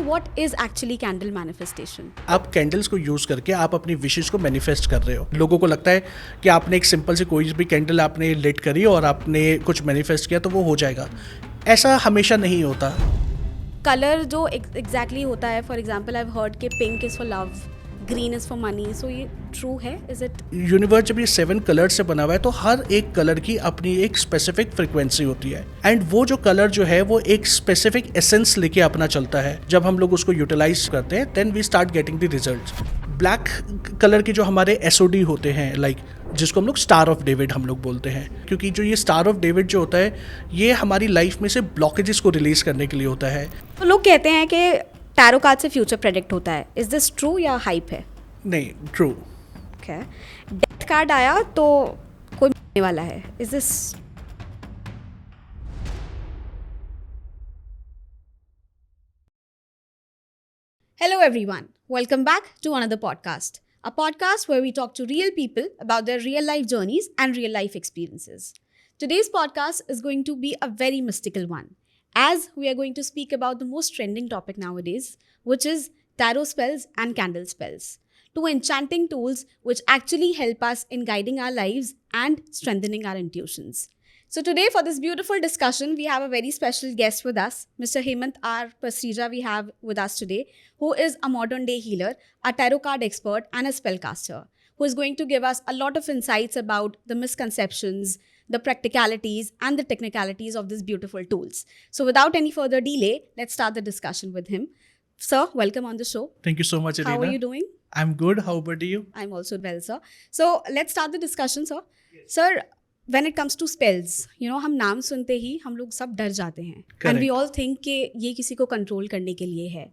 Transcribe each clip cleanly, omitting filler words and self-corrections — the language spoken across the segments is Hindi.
So what is actually candle manifestation? आप कैंडल्स को यूज़ करके आप अपनी विशेस को मैनिफेस्ट कर रहे हो। लोगों को लगता है कि आपने एक सिंपल सी कोई भी कैंडल आपने लिट करी और आपने कुछ मैनिफेस्ट किया तो वो हो जाएगा। ऐसा हमेशा नहीं होता। कलर जो एग्जैक्टली होता है, for example I have heard कि pink is for love, green is for money, so ये ट्रू है? Is it? यूनिवर्स जब ये 7 कलर से बना हुआ है तो हर एक कलर की अपनी एक स्पेसिफिक फ्रिक्वेंसी होती है एंड वो जो कलर जो है वो एक स्पेसिफिक एसेंस लेके अपना चलता है। जब हम लोग उसको यूटिलाइज करते हैं then we start getting the results. Black colour के जो हमारे एसओडी होते हैं लाइक जिसको हम लोग स्टार ऑफ डेविड हम लोग बोलते हैं, क्योंकि जो ये स्टार ऑफ डेविड जो होता है ये हमारी लाइफ में से ब्लॉकेजेस को रिलीज करने के लिए होता है। तो लोग कहते हैं कि टैरो कार्ड से फ्यूचर प्रेडिक्ट होता है, इज दिस ट्रू या हाइप है? नहीं, ट्रू। ओके, डेथ कार्ड आया तो कोई मरने वाला है, is this? Hello everyone, welcome back to another podcast. A podcast where we talk to real people about their real life journeys and real life experiences. Today's podcast is going to be a very mystical one, as we are going to speak about the most trending topic nowadays, which is tarot spells and candle spells. Two enchanting tools which actually help us in guiding our lives and strengthening our intuitions. So today for this beautiful discussion, we have a very special guest with us, Mr. Hemant R. Pasrija we have with us today, who is a modern day healer, a tarot card expert and a spellcaster, who is going to give us a lot of insights about the misconceptions, the practicalities and the technicalities of these beautiful tools. So without any further delay, let's start the discussion with him. Sir, welcome on the show. Thank you so much, Irina. How are you doing? I'm good. How about you? I'm also well, sir. So let's start the discussion, sir. Sir, when it comes to spells, हम नाम सुनते ही हम लोग सब डर जाते हैं एंड वी ऑल थिंक कि ये किसी को कंट्रोल करने के लिए है।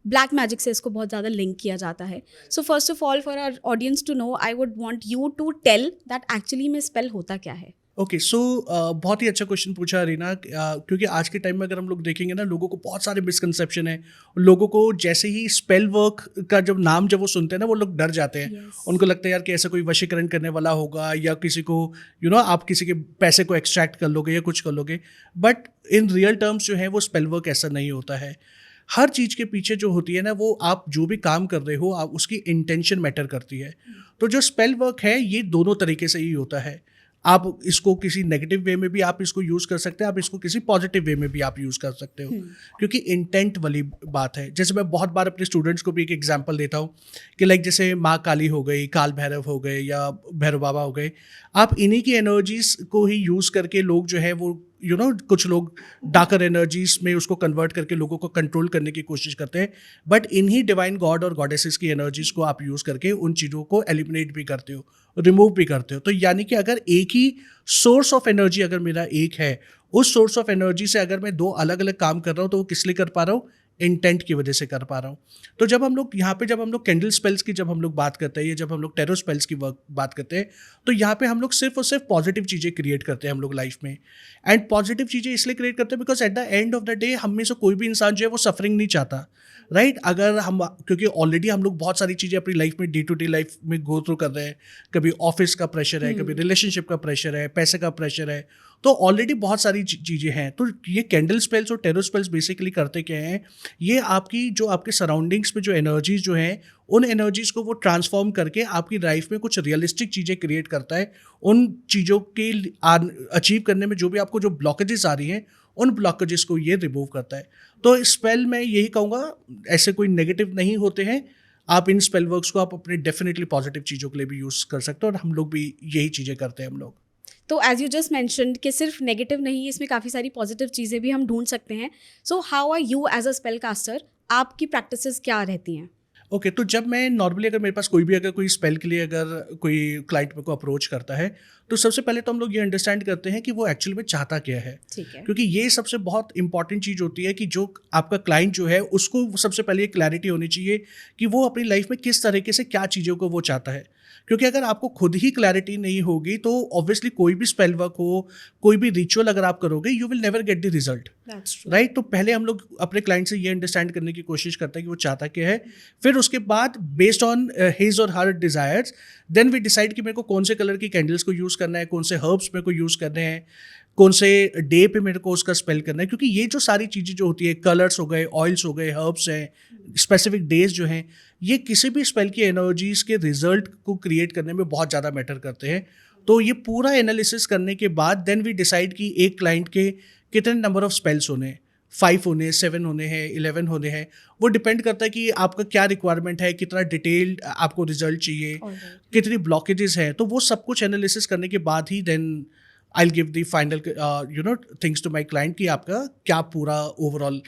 ब्लैक मैजिक से इसको बहुत ज़्यादा लिंक किया जाता है। So first of all for our audience to know, I would want you to tell that actually में स्पेल होता क्या है। ओके, सो बहुत ही अच्छा क्वेश्चन पूछा रीना, क्योंकि आज के टाइम में अगर हम लोग देखेंगे ना, लोगों को बहुत सारे मिसकंसेप्शन है। लोगों को जैसे ही स्पेल वर्क का जब नाम जब वो सुनते हैं ना, वो लोग डर जाते हैं। Yes. उनको लगता है यार कि ऐसा कोई वशीकरण करने वाला होगा या किसी को आप किसी के पैसे को एक्सट्रैक्ट कर लोगे या कुछ कर लोगे। बट इन रियल टर्म्स जो है वो स्पेल वर्क ऐसा नहीं होता है। हर चीज़ के पीछे जो होती है ना, वो आप जो भी काम कर रहे हो आप उसकी इंटेंशन मैटर करती है। तो जो स्पेल वर्क है ये दोनों तरीके से ही होता है। आप इसको किसी नेगेटिव वे में भी आप इसको यूज़ कर सकते हैं, आप इसको किसी पॉजिटिव वे में भी आप यूज़ कर सकते हो, क्योंकि इंटेंट वाली बात है। जैसे मैं बहुत बार अपने स्टूडेंट्स को भी एक एग्जांपल देता हूँ कि लाइक जैसे माँ काली हो गई, काल भैरव हो गए या भैरव बाबा हो गए, आप इन्हीं की एनर्जीज को ही यूज़ करके लोग जो है वो कुछ लोग डार्कर एनर्जीज में उसको कन्वर्ट करके लोगों को कंट्रोल करने की कोशिश करते हैं। बट इन्हीं डिवाइन गॉड और गॉडेसेस की एनर्जीज को आप यूज़ करके उन चीज़ों को एलिमिनेट भी करते हो, रिमूव भी करते हो। तो यानी कि अगर एक ही सोर्स ऑफ एनर्जी अगर मेरा एक है, उस सोर्स ऑफ एनर्जी से अगर मैं 2 अलग अलग काम कर रहा हूँ तो वो किस लिए कर पा रहा हूँ? इंटेंट की वजह से कर पा रहा हूँ। तो जब हम लोग यहाँ पे जब हम लोग कैंडल स्पेल्स की जब हम लोग बात करते हैं या जब हम लोग टेरो स्पेल्स की बात करते हैं, तो यहाँ पे हम लोग सिर्फ और सिर्फ पॉजिटिव चीज़ें क्रिएट करते हैं हम लोग लाइफ में। एंड पॉजिटिव चीज़ें इसलिए क्रिएट करते हैं because at the end of the day हम में से कोई भी इंसान जो है वो सफरिंग नहीं चाहता, राइट? अगर हम, क्योंकि ऑलरेडी हम लोग बहुत सारी चीज़ें अपनी लाइफ में डे टू डे लाइफ में गो थ्रू कर रहे हैं। कभी ऑफिस का प्रेशर है, कभी रिलेशनशिप का प्रेशर है, पैसे का प्रेशर है, तो ऑलरेडी बहुत सारी चीज़ें हैं। तो ये कैंडल स्पेल्स और टेरो स्पेल्स बेसिकली करते क्या हैं? ये आपकी जो आपके सराउंडिंग्स में जो एनर्जीज जो हैं, उन एनर्जीज को वो ट्रांसफॉर्म करके आपकी लाइफ में कुछ रियलिस्टिक चीज़ें क्रिएट करता है। उन चीज़ों के अचीव करने में जो भी आपको जो ब्लॉकेजेस आ रही हैं, उन ब्लॉकेजेस को ये रिमूव करता है। तो स्पेल मैं यही कहूँगा, ऐसे कोई नेगेटिव नहीं होते हैं। आप इन स्पेल वर्क्स को आप अपने डेफिनेटली पॉजिटिव चीज़ों के लिए भी यूज़ कर सकते हो, और हम लोग भी यही चीज़ें करते हैं हम लोग। तो एज यू जस्ट मैंशनड कि सिर्फ नेगेटिव नहीं, इसमें काफ़ी सारी पॉजिटिव चीज़ें भी हम ढूंढ सकते हैं। So how are you as a spell caster, आपकी प्रैक्टिसेस क्या रहती हैं? ओके, तो जब मैं नॉर्मली अगर मेरे पास अगर कोई स्पेल के लिए अगर कोई क्लाइंट मेरे को अप्रोच करता है, तो सबसे पहले तो हम लोग ये अंडरस्टैंड करते हैं कि वो एक्चुअली में चाहता क्या है। ठीक है। क्योंकि ये सबसे बहुत इंपॉर्टेंट चीज़ होती है कि जो आपका क्लाइंट जो है उसको सबसे पहले क्लैरिटी होनी चाहिए कि वो अपनी लाइफ में किस तरीके से क्या चीज़ों को वो चाहता है। क्योंकि अगर आपको खुद ही क्लैरिटी नहीं होगी तो ऑब्वियसली कोई भी स्पेल वर्क हो, कोई भी रिचुअल अगर आप करोगे, you will never get the result, right? तो पहले हम लोग अपने क्लाइंट से ये अंडरस्टैंड करने की कोशिश करते हैं कि वो चाहता क्या है। फिर उसके बाद बेस्ड ऑन हिज और हर डिज़ायर्स, देन वी डिसाइड कि मेरे को कौन से कलर की कैंडल्स को यूज़ करना है, कौन से हर्ब्स मेरे को यूज़ करने हैं। कौन से डे पे मेरे को उसका स्पेल करना है, क्योंकि ये जो सारी चीज़ें जो होती है, कलर्स हो गए, ऑयल्स हो गए, हर्ब्स हैं, स्पेसिफिक डेज जो हैं, ये किसी भी स्पेल की एनर्जीज के रिजल्ट को क्रिएट करने में बहुत ज़्यादा मैटर करते हैं। तो ये पूरा एनालिसिस करने के बाद देन वी डिसाइड कि एक क्लाइंट के कितने नंबर ऑफ स्पेल्स होने हैं, 5 होने, 7 होने हैं, 11 होने हैं। वो डिपेंड करता है कि आपका क्या रिक्वायरमेंट है, कितना डिटेल्ड आपको रिजल्ट चाहिए, कितनी ब्लॉकेजेस हैं। तो वो सब कुछ एनालिसिस करने के बाद ही then I will give the final things to my client कि आपका क्या पूरा ओवरऑल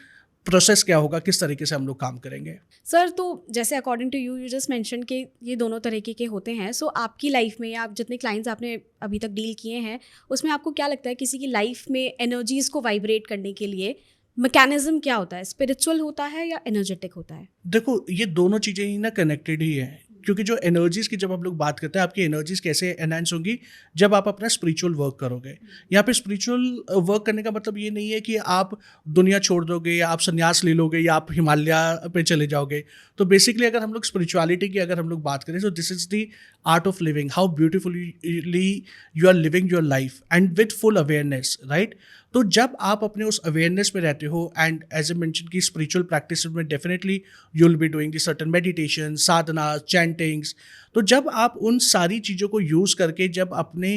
प्रोसेस क्या होगा, किस तरीके से हम लोग काम करेंगे। सर, तो जैसे according to you just mention कि ये दोनों तरीके के होते हैं, सो आपकी लाइफ में या आप जितने क्लाइंट्स आपने अभी तक डील किए हैं उसमें आपको क्या लगता है किसी की लाइफ में एनर्जीज को वाइब्रेट करने के लिए मैकेनिज्म क्या होता है? स्पिरिचुअल होता है या एनर्जेटिक होता है? देखो, ये दोनों चीज़ें ही ना कनेक्टेड ही हैं, क्योंकि जो एनर्जीज़ की जब हम लोग बात करते हैं, आपकी एनर्जीज़ कैसे एनहांस होंगी जब आप अपना स्पिरिचुअल वर्क करोगे। यहाँ पे स्पिरिचुअल वर्क करने का मतलब ये नहीं है कि आप दुनिया छोड़ दोगे या आप संन्यास ले लोगे या आप हिमालय पे चले जाओगे। तो बेसिकली अगर हम लोग स्पिरिचुअलिटी की अगर हम लोग बात करें, तो this is the art of living, how beautifully you are living your life and with full awareness, right. तो जब आप अपने उस अवेयरनेस में रहते हो, एंड एज ए मेंशन की स्पिरिचुअल प्रैक्टिस में definitely you will be doing the certain meditation, sadhana, chantings. तो जब आप उन सारी चीज़ों को यूज़ करके जब अपने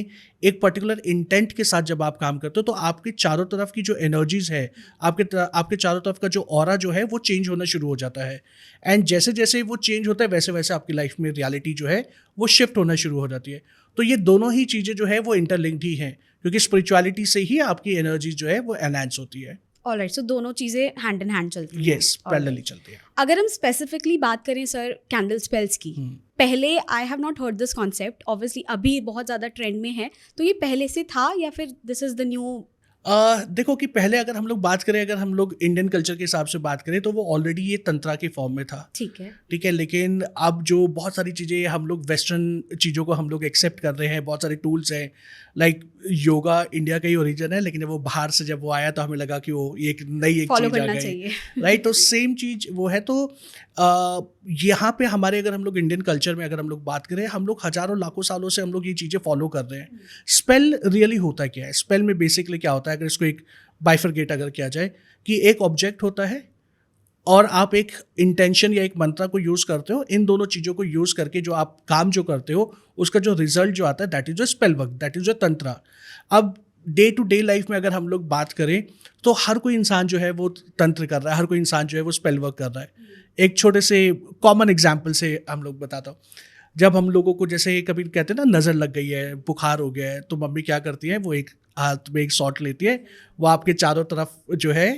एक पर्टिकुलर इंटेंट के साथ जब आप काम करते हो, तो आपके चारों तरफ की जो एनर्जीज है, आपके चारों तरफ का जो ऑरा जो है वो चेंज होना शुरू हो जाता है। एंड जैसे जैसे वो चेंज होता है वैसे वैसे आपकी लाइफ में रियलिटी जो है वो शिफ्ट होना शुरू हो जाती है। तो ये दोनों ही चीज़ें जो है वो इंटरलिंक्ड ही हैं, क्योंकि स्पिरिचुअलिटी से ही आपकी एनर्जी जो है वो एनहांस होती है। ऑलराइट, सो दोनों चीज़ें हैंड इन हैंड चलती हैं। यस, पैरेलली चलती है। अगर हम स्पेसिफिकली बात करें सर कैंडल स्पेल्स की, पहले I have not heard this concept, obviously अभी बहुत ज़्यादा ट्रेंड में है, तो ये पहले से था या फिर दिस इज़ द न्यू? देखो कि पहले अगर हम लोग बात करें, अगर हम लोग इंडियन कल्चर के हिसाब से बात करें, तो वो ऑलरेडी ये तंत्रा के फॉर्म में था। ठीक है। लेकिन अब जो बहुत सारी चीज़ें हम लोग वेस्टर्न चीज़ों को हम लोग एक्सेप्ट कर रहे हैं, बहुत सारे टूल्स हैं, लाइक योगा इंडिया का ही ओरिजिन है, लेकिन वो बाहर से जब वो आया तो हमें लगा कि वो एक नई एक फॉलो चीज़ आ करना गई, चाहिए। राइट। तो सेम चीज़ वो है। तो यहाँ पे हमारे अगर हम लोग इंडियन कल्चर में अगर हम लोग बात करें, हम लोग हज़ारों लाखों सालों से हम लोग ये चीज़ें फॉलो कर रहे हैं। स्पेल रियली होता क्या है? स्पेल में बेसिकली क्या होता है, अगर इसको एक बाइफरगेट अगर किया जाए, कि एक ऑब्जेक्ट होता है और आप एक इंटेंशन या एक मंत्र को यूज़ करते हो। इन दोनों चीज़ों को यूज़ करके जो आप काम जो करते हो, उसका जो रिजल्ट जो आता है, दैट इज़ जो स्पेल वर्क, दैट इज़ जो तंत्रा। अब डे टू डे लाइफ में अगर हम लोग बात करें, तो हर कोई इंसान जो है वो तंत्र कर रहा है, हर कोई इंसान जो है वो स्पेल वर्क कर रहा है। एक छोटे से कॉमन एग्जाम्पल से हम लोग बताता हूँ। जब हम लोगों को जैसे कभी कहते हैं ना, नज़र लग गई है, बुखार हो गया है, तो मम्मी क्या करती है, वो एक हाथ में एक सॉट लेती है, वो आपके चारों तरफ जो है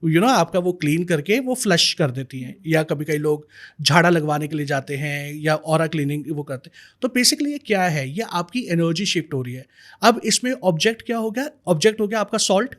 आपका वो क्लीन करके वो फ्लश कर देती हैं। या कभी कई लोग झाड़ा लगवाने के लिए जाते हैं या ऑरा क्लीनिंग वो करते हैं। तो बेसिकली ये क्या है, ये आपकी एनर्जी शिफ्ट हो रही है। अब इसमें ऑब्जेक्ट क्या हो गया? ऑब्जेक्ट हो गया आपका सॉल्ट।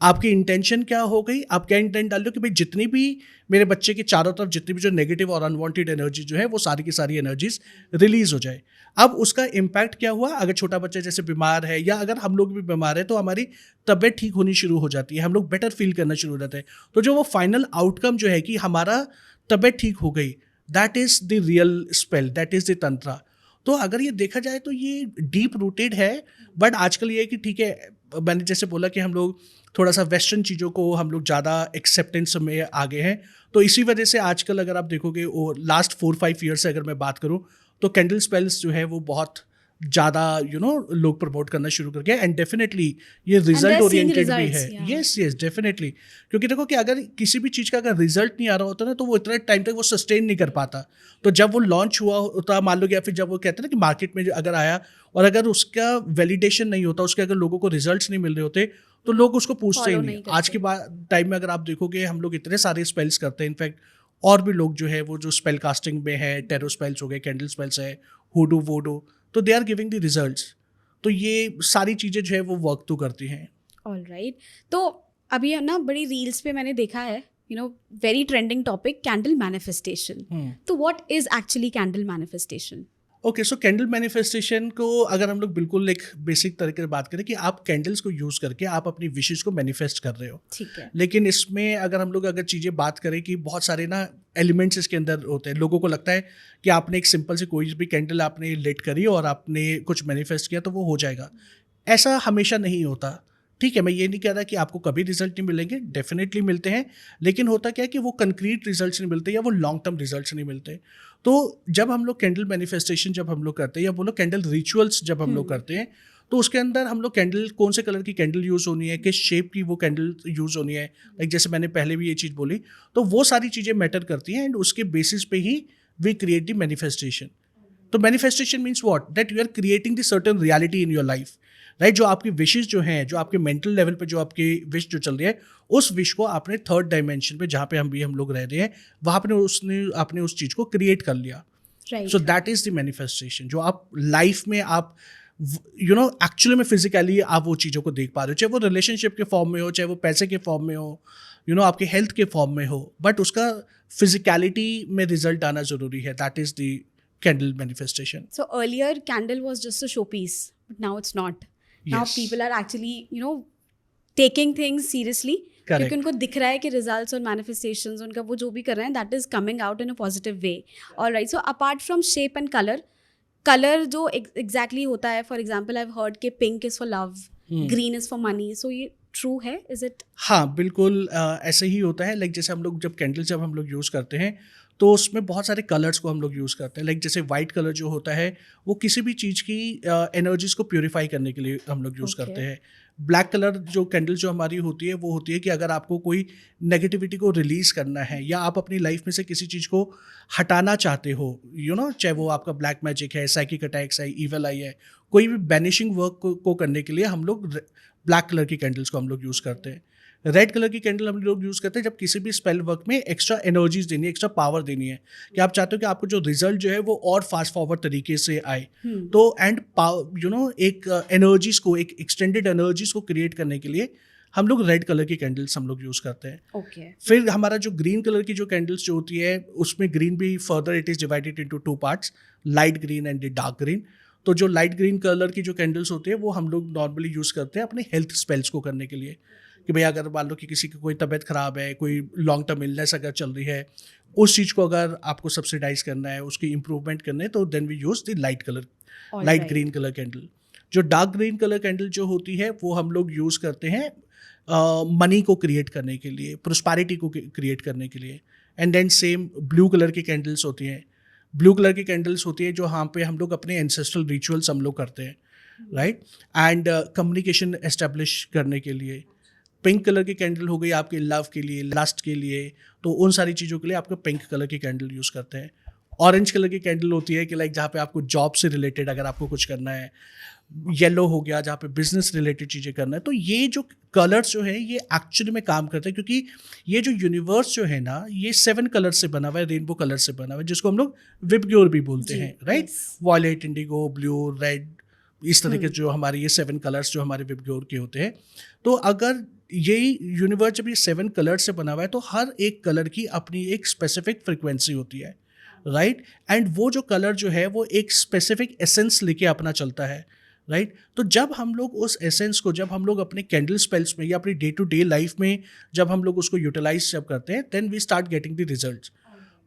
आपकी इंटेंशन क्या हो गई? आप क्या इंटेंट डाल रहे हो कि भाई जितनी भी मेरे बच्चे के चारों तरफ जितनी भी जो नेगेटिव और अनवांटेड एनर्जी जो है वो सारी की सारी एनर्जीज रिलीज हो जाए। अब उसका इम्पैक्ट क्या हुआ? अगर छोटा बच्चा जैसे बीमार है या अगर हम लोग भी बीमार है, तो हमारी तबीयत ठीक होनी शुरू हो जाती है, हम लोग बेटर फील करना शुरू हो जाते हैं। तो जो वो फाइनल आउटकम जो है कि हमारा तबीयत ठीक हो गई, that is the real spell, that is the tantra. तो अगर ये देखा जाए तो ये डीप रूटेड है। बट आजकल ये है कि ठीक है, मैंने जैसे बोला कि हम लोग थोड़ा सा वेस्टर्न चीज़ों को हम लोग ज़्यादा एक्सेप्टेंस में आगे हैं। तो इसी वजह से आजकल अगर आप देखोगे, वो लास्ट 4-5 ईयर से अगर मैं बात करूँ, तो कैंडल स्पेल्स जो है वो बहुत ज़्यादा लोग प्रमोट करना शुरू कर गए। एंड डेफिनेटली ये रिजल्ट ओरिएंटेड भी है। Yes definitely. क्योंकि देखो कि अगर किसी भी चीज़ का अगर रिजल्ट नहीं आ रहा होता ना, तो वो इतने टाइम तक वो सस्टेन नहीं कर पाता। तो जब वो लॉन्च हुआ होता, मान लो, या फिर जब वो कहते हैं ना कि मार्केट में अगर आया और अगर उसका वैलिडेशन नहीं होता, उसके अगर लोगों को रिजल्ट्स नहीं मिल रहे होते, तो लोग उसको पूछते ही नहीं। आज के टाइम में अगर आप देखोगे, हम लोग इतने सारे स्पेल्स करते हैं। इनफैक्ट और भी लोग जो है वो जो स्पेल कास्टिंग में है, टेरो स्पेल्स हो गए, कैंडल स्पेल्स है, हुडू वोडू, तो they are giving the results. तो ये सारी चीज़ें जो है वो वर्क तो करती हैं। ऑलराइट, तो अभी ना बड़ी रील्स पे मैंने देखा है, very trending topic, candle manifestation. तो what is actually candle manifestation? Okay, so candle manifestation को अगर हम लोग बिल्कुल एक बेसिक तरीके से बात करें कि आप कैंडल्स को यूज़ करके आप अपनी विशेस को मैनिफेस्ट कर रहे हो। ठीक है। लेकिन इसमें अगर हम लोग अगर चीज़ें बात करें कि बहुत सारे ना एलिमेंट्स इसके अंदर होते हैं। लोगों को लगता है कि आपने एक सिंपल से कोई भी कैंडल आपने लिट करी और आपने कुछ मैनिफेस्ट किया तो वो हो जाएगा। ऐसा हमेशा नहीं होता। ठीक है, मैं ये नहीं कह रहा कि आपको कभी रिजल्ट नहीं मिलेंगे, डेफिनेटली मिलते हैं, लेकिन होता क्या है कि वो कंक्रीट रिजल्ट्स नहीं मिलते या वो लॉन्ग टर्म रिजल्ट्स नहीं मिलते। तो जब हम लोग कैंडल मैनिफेस्टेशन जब हम लोग करते हैं या बोलो कैंडल रिचुअल्स जब हम लोग करते हैं, तो उसके अंदर हम लोग कैंडल कौन से कलर की कैंडल यूज़ होनी है, किस शेप की वो कैंडल यूज़ होनी है, लाइक जैसे मैंने पहले भी ये चीज़ बोली, तो वो सारी चीज़ें मैटर करती हैं एंड उसके बेसिस पे ही वी क्रिएट द मैनिफेस्टेशन। तो manifestation means what, that you are creating the certain reality in your life, right. जो आपकी विशेज जो हैं, जो आपके मेंटल लेवल पे जो आपकी विश जो चल रही है, उस विश को आपने थर्ड डायमेंशन पे जहाँ पे हम लोग रह रहे हैं, वहाँ पे आपने उस चीज़ को क्रिएट कर लिया। Right. So that is the manifestation जो आप लाइफ में आप एक्चुअली में फिजिकली आप वो चीज़ों को देख पा रहे हो, चाहे वो रिलेशनशिप के फॉर्म में हो, चाहे वो पैसे के फॉर्म में हो, आपके हेल्थ के फॉर्म में हो, बट उसका फिजिकलिटी में रिजल्ट आना जरूरी है। That is the candle manifestation. So earlier, candle was just a showpiece, but now it's not. Now Yes. people are actually, taking things seriously. Correct. क्योंकि उनको दिख रहा है कि रिजल्ट्स और मैनिफेस्टेशंस उनका वो जो भी कर रहे हैं that is coming out in a positive way. Alright, so apart from shape and colour जो एग्जैक्टली होता है, for example I have heard कि pink is for love, green is for money, so ये ट्रू है, इज इट? हाँ, बिल्कुल ऐसे ही होता है। लाइक जैसे हम लोग जब कैंडल जब हम लोग यूज़ करते हैं, तो उसमें बहुत सारे कलर्स को हम लोग यूज़ करते हैं। लाइक जैसे वाइट कलर जो होता है वो किसी भी चीज़ की एनर्जीज को प्योरीफाई करने के लिए हम लोग यूज़ करते हैं। ब्लैक कलर जो कैंडल जो हमारी होती है वो होती है कि अगर आपको कोई नेगेटिविटी को रिलीज़ करना है या आप अपनी लाइफ में से किसी चीज़ को हटाना चाहते हो, चाहे वो आपका ब्लैक मैजिक है, साइकिक अटैक्स है, ईवल आई है, कोई भी बैनिशिंग वर्क को करने के लिए हम लोग ब्लैक कलर की कैंडल्स को हम लोग यूज़ करते हैं। रेड कलर की कैंडल हम लोग यूज़ करते हैं जब किसी भी स्पेल वर्क में एक्स्ट्रा एनर्जीज देनी है, एक्स्ट्रा पावर देनी है, कि आप चाहते हो कि आपको जो रिजल्ट जो है वो और फास्ट फॉरवर्ड तरीके से आए। तो एंड एक एनर्जीज को, एक एक्सटेंडेड एनर्जीज को क्रिएट करने के लिए हम लोग रेड कलर की कैंडल्स हम लोग यूज़ करते हैं। ओके। फिर हमारा जो ग्रीन कलर की जो कैंडल्स जो होती है उसमें ग्रीन भी further it is divided into 2 parts, light green and dark green. तो जो लाइट ग्रीन कलर की जो कैंडल्स होती है वो हम लोग नॉर्मली यूज़ करते हैं अपने हेल्थ स्पेल्स को करने के लिए, कि भाई अगर मान लो कि किसी की कोई तबीयत ख़राब है, कोई लॉन्ग टर्म इलनेस अगर चल रही है, उस चीज़ को अगर आपको सब्सिडाइज करना है, उसकी इंप्रूवमेंट करना है, तो then we use the light green colour candle. जो डार्क ग्रीन कलर कैंडल जो होती है वो हम लोग यूज़ करते हैं मनी को क्रिएट करने के लिए, प्रोस्पैरिटी को क्रिएट करने के लिए। And then same blue colour की कैंडल्स होती हैं। ब्लू कलर की कैंडल्स होती है जो यहाँ पे हम लोग अपने एंसेस्ट्रल रिचुअल्स हम लोग करते हैं, राइट, एंड कम्युनिकेशन एस्टेब्लिश करने के लिए। पिंक कलर की कैंडल हो गई आपके लव के लिए, लस्ट के लिए, तो उन सारी चीज़ों के लिए आपको पिंक कलर की कैंडल यूज़ करते हैं। ऑरेंज कलर की कैंडल होती है कि लाइक जहाँ पे आपको जॉब से रिलेटेड अगर आपको कुछ करना है। येलो हो गया जहाँ पे बिजनेस रिलेटेड चीज़ें करना है। तो ये जो कलर्स जो है ये एक्चुअली में काम करते हैं, क्योंकि ये जो यूनिवर्स जो है ना ये 7 कलर से बना हुआ है, रेनबो कलर से बना हुआ है, जिसको हम लोग विबग्योर भी बोलते हैं, right. Violet, indigo, blue, red, इस तरीके जो हमारे ये 7 कलर्स जो हमारे विबग्योर के होते हैं। तो अगर यही यूनिवर्स जब ये 7 कलर से बना हुआ है तो हर एक कलर की अपनी एक स्पेसिफिक फ्रिक्वेंसी होती है, राइट। एंड वो जो कलर जो है वो एक स्पेसिफिक एसेंस लेके अपना चलता है, राइट। तो जब हम लोग उस एसेंस को, जब हम लोग अपने कैंडल स्पेल्स में या अपनी डे टू डे लाइफ में जब हम लोग उसको यूटिलाइज जब करते हैं, then we start getting the results.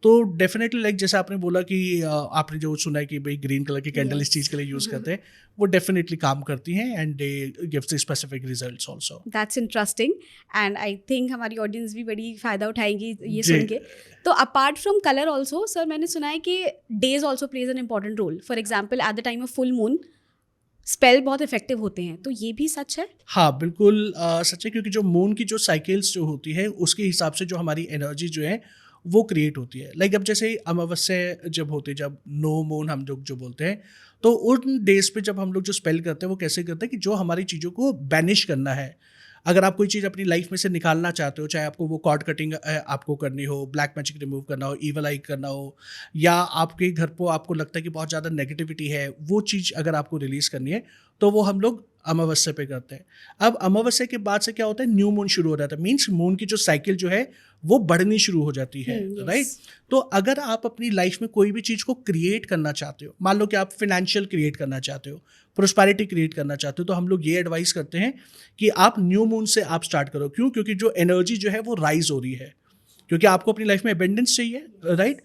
तो डेफिनेटली लाइक जैसे आपने बोला कि आपने जो सुना है कि भाई ग्रीन कलर की कैंडल इस चीज़ के लिए यूज़ करते हैं, वो डेफिनेटली काम करती हैं and they gives the specific results also. That's interesting and I think हमारी ऑडियंस भी बड़ी फ़ायदा उठाएंगी ये सुन के। तो apart from colour also sir, मैंने सुना है कि days also plays an important role. For example at the time of full moon spell बहुत इफेक्टिव होते हैं, तो ये भी सच है? हाँ, बिल्कुल सच है, क्योंकि जो मून की जो साइकिल्स जो होती है उसके हिसाब से जो हमारी एनर्जी जो है वो क्रिएट होती है। लाइक अब जैसे अमावस्या जब होती है, जब नो मून हम लोग जो बोलते हैं, तो उन डेज पे जब हम लोग जो स्पेल करते हैं वो कैसे करते हैं कि जो हमारी चीज़ों को बैनिश करना है, अगर आप कोई चीज़ अपनी लाइफ में से निकालना चाहते हो, चाहे आपको वो कॉर्ड कटिंग आपको करनी हो, ब्लैक मैजिक रिमूव करना हो, ईवल आई करना हो, या आपके घर पर आपको लगता है कि बहुत ज़्यादा नेगेटिविटी है, वो चीज़ अगर आपको रिलीज़ करनी है, तो वो हम लोग अमावस्या पे करते हैं। अब अमावस्या के बाद से क्या होता है, न्यू मून शुरू हो जाता है, मीन्स मून की जो साइकिल जो है वो बढ़नी शुरू हो जाती है, राइट। तो अगर आप अपनी लाइफ में कोई भी चीज़ को क्रिएट करना चाहते हो, मान लो कि आप फिनेंशियल क्रिएट करना चाहते हो, प्रोस्पैरिटी क्रिएट करना चाहते हो, तो हम लोग ये एडवाइस करते हैं कि आप न्यू मून से आप स्टार्ट करो। क्यों? क्योंकि जो एनर्जी जो है वो राइज हो रही है, क्योंकि आपको अपनी लाइफ में एबेंडेंस चाहिए, राइट।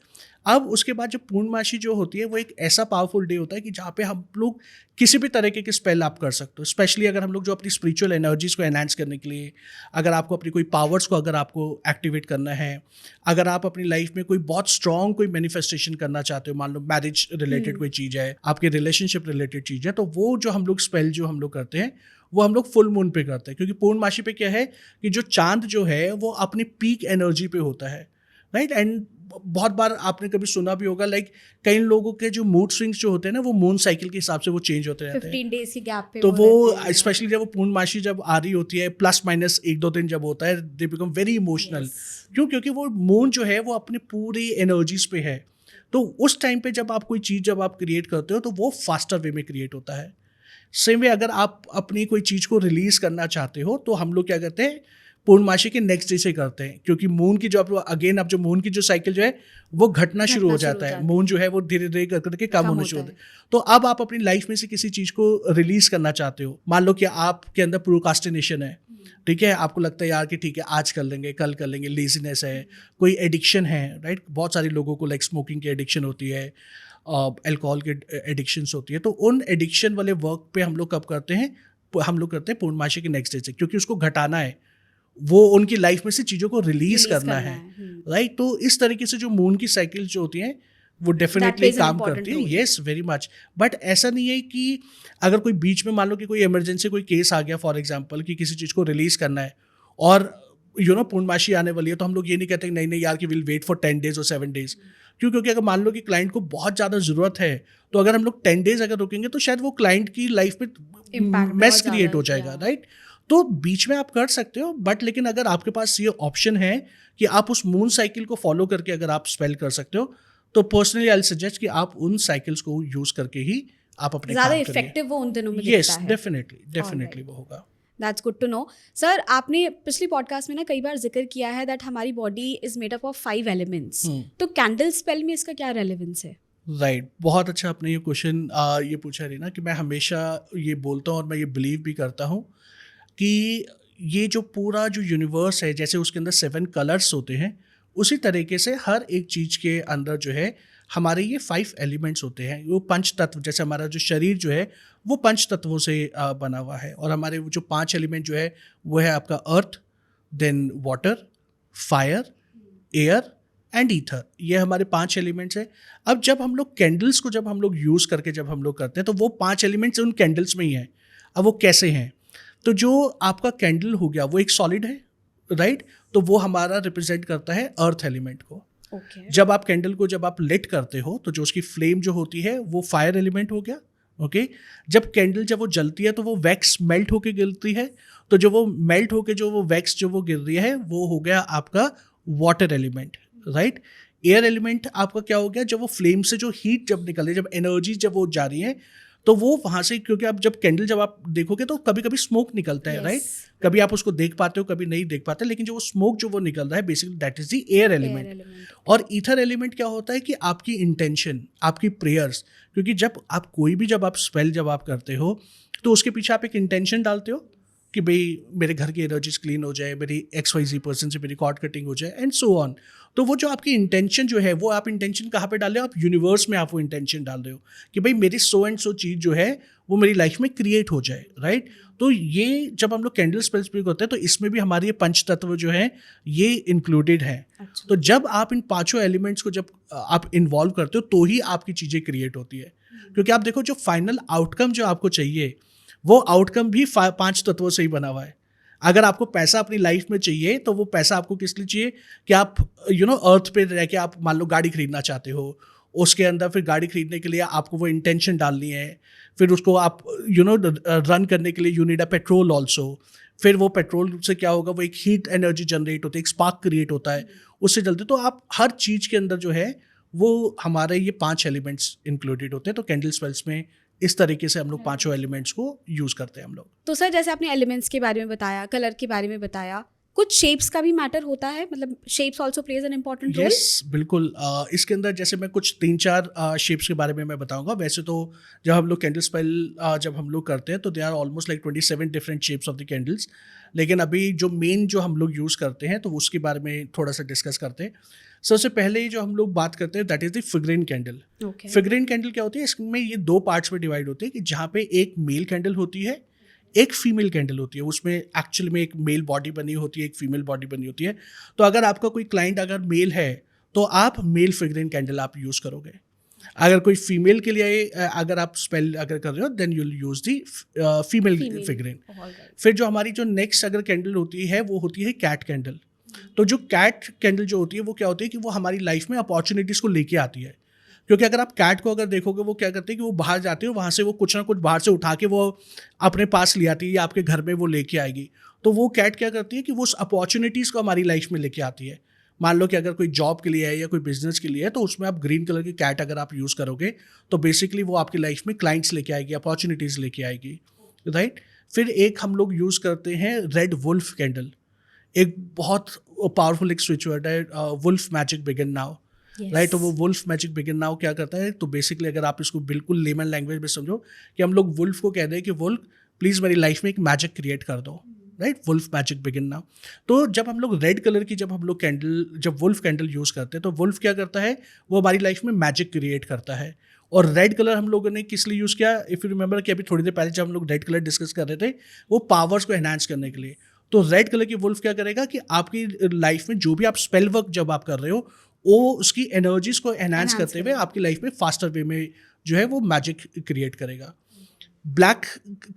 अब उसके बाद जो पूर्णमासी जो होती है वो एक ऐसा पावरफुल डे होता है कि जहाँ पे हम लोग किसी भी तरीके के स्पेल आप कर सकते हो, स्पेशली अगर हम लोग जो अपनी स्पिरिचुअल एनर्जीज को एनहांस करने के लिए, अगर आपको अपनी कोई पावर्स को अगर आपको एक्टिवेट करना है, अगर आप अपनी लाइफ में कोई बहुत स्ट्रॉन्ग कोई मैनिफेस्टेशन करना चाहते हो, मान लो मैरिज रिलेटेड कोई चीज़ है, आपके रिलेशनशिप रिलेटेड चीज़ है, तो वो जो हम लोग स्पेल जो हम लोग करते हैं वो हम लोग फुल मून पे करते हैं, क्योंकि पूर्णमासी पे क्या है कि जो चांद जो है वो अपनी पीक एनर्जी पे होता है, राइट। एंड बहुत बार आपने कभी सुना भी होगा, लाइक कई लोगों के जो मूड स्विंग्स जो होते हैं ना वो मून साइकिल के हिसाब से वो चेंज होते रहते हैं 15 डेज की गैप पे तो रहते वो हैं। स्पेशली जब वो पूर्णमासी जब आ रही होती है, प्लस माइनस 1-2 दिन जब होता है, they become very emotional. Yes. क्यों? क्योंकि वो मून जो है वो अपनी पूरी एनर्जीज पे है, तो उस टाइम पे जब आप कोई चीज़ जब आप क्रिएट करते हो तो वो फास्टर वे में क्रिएट होता है। सेम वे अगर आप अपनी कोई चीज़ को रिलीज करना चाहते हो तो हम लोग क्या करते हैं, पूर्णमासी के नेक्स्ट डे से करते हैं, क्योंकि मून की जो अब जो मून की जो साइकिल जो है वो घटना शुरू हो जाता है, मून जो है वो धीरे धीरे कर करके कम होने शुरू होता है। तो अब आप अपनी लाइफ में से किसी चीज़ को रिलीज करना चाहते हो, मान लो कि आपके अंदर प्रोक्रास्टिनेशन है, ठीक है, आपको लगता है यार कि ठीक है आज कर लेंगे, कल कर लेंगे, लेजीनेस है, कोई एडिक्शन है, राइट। बहुत सारे लोगों को लाइक स्मोकिंग की एडिक्शन होती है, अल्कोहल की एडिक्शंस होती है, तो उन एडिक्शन वाले वर्क पे हम लोग कब करते हैं, हम लोग करते हैं पूर्णमासी के नेक्स्ट डे से, क्योंकि उसको घटाना है, वो उनकी लाइफ में से चीज़ों को रिलीज करना है, राइट। तो इस तरीके से जो मून की साइकिल जो होती हैं वो डेफिनेटली plays an काम important करती है, role. Yes very much. But ऐसा नहीं है कि अगर कोई बीच में मान लो कि कोई इमरजेंसी कोई केस आ गया फॉर एग्जाम्पल कि किसी चीज़ को रिलीज करना है और पूर्णमासी आने वाली है, तो हम लोग ये नहीं कहते नहीं नहीं यार कि विल वेट फॉर 10 days और 7 days। क्यों? क्योंकि अगर मान लो कि क्लाइंट को बहुत ज़्यादा ज़रूरत है, तो अगर हम लोग 10 days अगर रुकेंगे तो शायद वो क्लाइंट की लाइफ में Impact मेस बहुत क्रिएट हो ज़्यादा, जाएगा, yeah. राइट। तो बीच में आप कर सकते हो, बट लेकिन अगर आपके पास ये ऑप्शन है कि आप उस मून साइकिल को फॉलो करके अगर आप स्पेल कर सकते हो, तो पर्सनली आई सजेस्ट कि आप उन साइकिल्स को यूज करके ही आप अपने ज़्यादा काम करिए। इफेक्टिव वो उन दिनों में यस दिखता है। डेफिनेटली वो होगा। That's good to know. Sir, आपने पिछली पॉडकास्ट में ना कई बार जिक्र किया है दैट हमारी body is made up of 5 elements, तो कैंडल स्पेल में इसका क्या रेलेवेंस है? राइट, बहुत अच्छा आपने ये क्वेश्चन ये पूछा रीना, कि मैं हमेशा ये बोलता हूँ और मैं ये बिलीव भी करता हूँ कि ये जो पूरा जो यूनिवर्स है, जैसे उसके अंदर 7 कलर्स होते हैं, उसी तरीके से हर एक चीज़ के अंदर जो है हमारे ये 5 एलिमेंट्स होते हैं। वो पंच तत्व, जैसे हमारा जो शरीर जो है वो पंच तत्वों से बना हुआ है, और हमारे वो जो 5 एलिमेंट जो है वो है आपका earth, then water, fire, air and ether. ये हमारे 5 एलिमेंट्स हैं। अब जब हम लोग कैंडल्स को जब हम लोग यूज़ करके जब हम लोग करते हैं, तो वो 5 एलिमेंट्स उन कैंडल्स में ही हैं। अब वो कैसे हैं? तो जो आपका कैंडल हो गया वो एक सॉलिड है, राइट। तो वो हमारा रिप्रेजेंट करता है अर्थ एलिमेंट को। Okay. जब आप कैंडल को जब आप लिट करते हो तो जो उसकी फ्लेम जो होती है वो फायर एलिमेंट हो गया, ओके। जब कैंडल जब वो जलती है तो वो वैक्स मेल्ट होके गिरती है, तो जो वो मेल्ट होके जो वो वैक्स जो वो गिर रही है वो हो गया आपका water element, right. Air element आपका क्या हो गया? जब वो फ्लेम से जो हीट जब निकल रही है, जब एनर्जी जब वो जा रही है, तो वो वहाँ से, क्योंकि आप जब कैंडल जब आप देखोगे तो कभी कभी स्मोक निकलता है, Yes. राइट। कभी आप उसको देख पाते हो, कभी नहीं देख पाते, लेकिन जो वो स्मोक जो वो निकल रहा है basically that is the air element. और ईथर एलिमेंट क्या होता है कि आपकी इंटेंशन, आपकी प्रेयर्स, क्योंकि जब आप कोई भी जब आप स्पेल जब आप करते हो तो उसके पीछे आप एक इंटेंशन डालते हो कि भाई मेरे घर की एनर्जीज क्लीन हो जाए, मेरी XYZ पर्सन से मेरी कॉर्ड कटिंग हो जाए एंड सो ऑन। तो वो जो आपकी इंटेंशन जो है वो आप इंटेंशन कहाँ पे डाल रहे हो? आप यूनिवर्स में आप वो इंटेंशन डाल रहे हो कि भाई मेरी सो एंड सो चीज़ जो है वो मेरी लाइफ में क्रिएट हो जाए, राइट। तो ये जब हम लोग कैंडल स्पेल्स भी करते हैं तो इसमें भी हमारे ये पंच तत्व जो है ये इंक्लूडेड है। अच्छा। तो जब आप इन 5 एलिमेंट्स को जब आप इन्वॉल्व करते हो तो ही आपकी चीज़ें क्रिएट होती है। क्योंकि आप देखो जो फाइनल आउटकम जो आपको चाहिए वो आउटकम भी 5 तत्वों से ही बना हुआ है। अगर आपको पैसा अपनी लाइफ में चाहिए तो वो पैसा आपको किस लिए चाहिए कि आप अर्थ पे रह के आप मान लो गाड़ी खरीदना चाहते हो, उसके अंदर फिर गाड़ी खरीदने के लिए आपको वो इंटेंशन डालनी है, फिर उसको आप रन करने के लिए you need a petrol also. फिर वो पेट्रोल से क्या होगा, वो एक हीट एनर्जी जनरेट होती है, एक स्पार्क क्रिएट होता है, उससे जलते। तो आप हर चीज़ के अंदर जो है वो हमारे ये 5 एलिमेंट्स इंक्लूडेड होते हैं। तो कैंडल स्पेल्स में इस तरीके से हम लोग 5 एलिमेंट्स को यूज़ करते हैं हम लोग। तो सर, जैसे आपने एलिमेंट्स के बारे में बताया, कलर के बारे में बताया, कुछ शेप्स का भी मैटर होता है, मतलब shapes also plays an important role? Yes बिल्कुल। इसके अंदर जैसे मैं कुछ 3-4 शेप्स के बारे में मैं बताऊंगा। वैसे तो जब हम लोग कैंडल स्पेल जब हम लोग करते हैं तो they are almost like 27 different shapes of the candles. लेकिन अभी जो मेन जो हम लोग यूज़ करते हैं तो उसके बारे में थोड़ा सा डिस्कस करते हैं। सबसे पहले जो हम लोग बात करते हैं that is the figurine candle. Okay. Figurine candle क्या होती है, इसमें ये 2 पार्ट्स में डिवाइड होते हैं कि जहाँ पे एक मेल कैंडल होती है, एक फीमेल कैंडल होती है. उसमें एक्चुअल में एक मेल बॉडी बनी होती है, एक फीमेल बॉडी बनी होती है. तो अगर आपका कोई क्लाइंट अगर मेल है तो आप मेल फिगरेन कैंडल आप यूज़ करोगे. अगर कोई फीमेल के लिए अगर आप स्पेल अगर कर रहे हो then you will use the female figurine. फिर जो हमारी जो नेक्स्ट अगर कैंडल होती है वो होती है कैट कैंडल. तो जो कैट कैंडल जो होती है वो क्या होती है कि वो हमारी लाइफ में अपॉर्चुनिटीज़ को लेके आती है. क्योंकि अगर आप कैट को अगर देखोगे वो क्या करते हैं कि वो बाहर जाते हो, वहाँ से वो कुछ ना कुछ बाहर से उठा के वो अपने पास ले आती है या आपके घर में वो लेके आएगी. तो वो कैट क्या करती है कि वो उस अपॉर्चुनिटीज़ को हमारी लाइफ में लेके आती है. मान लो कि अगर कोई जॉब के लिए है या कोई बिजनेस के लिए है तो उसमें आप ग्रीन कलर की कैट अगर आप यूज़ करोगे तो बेसिकली वो आपकी लाइफ में क्लाइंट्स लेके आएगी, अपॉर्चुनिटीज़ लेके आएगी. राइट. फिर एक हम लोग यूज़ करते हैं रेड वुल्फ कैंडल. एक बहुत पावरफुल एक स्विच वर्ड है, wolf magic begin now. Right. तो वो वुल्फ मैजिक बिगिन नाउ क्या करता है, तो बेसिकली अगर आप इसको बिल्कुल लेमन लैंग्वेज में समझो कि हम लोग वुल्फ को कह दें कि वुल्फ प्लीज़ मेरी लाइफ में एक मैजिक क्रिएट कर दो. Right. Wolf magic begin now. तो जब हम लोग रेड कलर की जब हम लोग कैंडल जब वुल्फ कैंडल यूज़ करते हैं तो वुल्फ क्या करता है, वो हमारी लाइफ में मैजिक क्रिएट करता है. और रेड कलर हम लोगों ने किस लिए यूज़ किया, इफ़ यू रिमेंबर कि अभी थोड़ी देर पहले जब हम लोग रेड कलर डिस्कस कर रहे थे वो पावर्स को एनहांस करने के लिए. तो रेड कलर की वुल्फ क्या करेगा कि आपकी लाइफ में जो भी आप स्पेल वर्क जब आप कर रहे हो वो उसकी एनर्जीज को एनहांस करते हुए आपकी लाइफ में फास्टर वे में जो है वो मैजिक क्रिएट करेगा. ब्लैक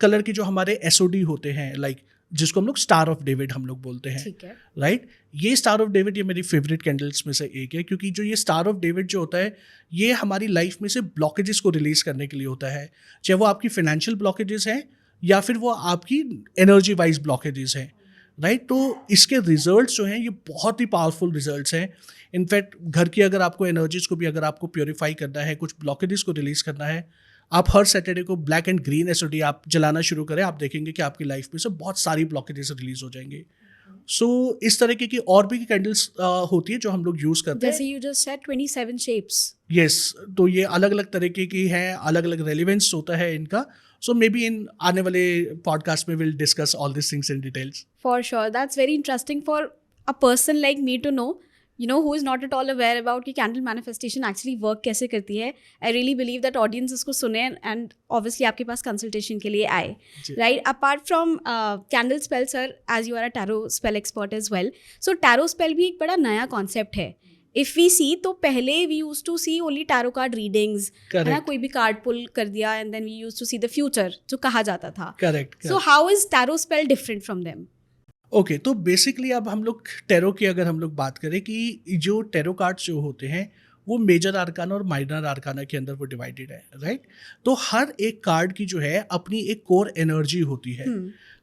कलर के जो हमारे एसओडी होते हैं लाइक जिसको हम लोग स्टार ऑफ डेविड हम लोग बोलते हैं. राइट. ये स्टार ऑफ डेविड ये मेरी फेवरेट कैंडल्स में से एक है क्योंकि जो ये स्टार ऑफ डेविड जो होता है ये हमारी लाइफ में से ब्लॉकेजेस को रिलीज करने के लिए होता है, चाहे वो आपकी फाइनेंशियल ब्लॉकेजेस हैं या फिर वो आपकी एनर्जी वाइज ब्लॉकेजेस हैं. राइट. तो इसके रिजल्ट्स जो हैं ये बहुत ही पावरफुल रिजल्ट्स हैं. इनफैक्ट घर की अगर आपको एनर्जीज को भी अगर आपको प्योरीफाई करना है, कुछ ब्लॉकेजेस को रिलीज करना है, आप हर सैटरडे को ब्लैक एंड ग्रीन एसओडी आप जलाना शुरू करें, आप देखेंगे कि आपकी लाइफ में से बहुत सारी ब्लॉकेजेस रिलीज हो जाएंगे. सो इस तरीके की और भी कैंडल्स होती है जो हम लोग यूज करते हैं. जैसे you just said 27 shapes. Yes. तो ये अलग अलग तरीके की हैं, अलग अलग रेलिवेंस होता है इनका. So maybe in आने वाले podcast में we'll discuss all these things in details. For sure, that's very interesting for a person like me to know, you know, who is not at all aware about कि candle manifestation actually work कैसे करती है. I really believe that audience इसको सुने and obviously आपके पास consultation के लिए आए. Right? Apart from candle spell, sir, as you are a tarot spell expert as well, so tarot spell भी एक बड़ा नया concept है. इफ़ वी सी तो पहले we used to see only tarot card readings, है ना, कोई भी कार्ड पुल कर दिया and then we used to see the future जो कहा जाता था. Correct. So how is tarot spell different from them? Okay. तो बेसिकली अब हम लोग टैरो की अगर हम लोग बात करें कि जो टैरो कार्ड्स जो होते हैं वो मेजर आर्काना और माइनर आर्काना के अंदर वो डिवाइडेड है. राइट. तो हर एक कार्ड की जो है अपनी एक कोर एनर्जी होती है.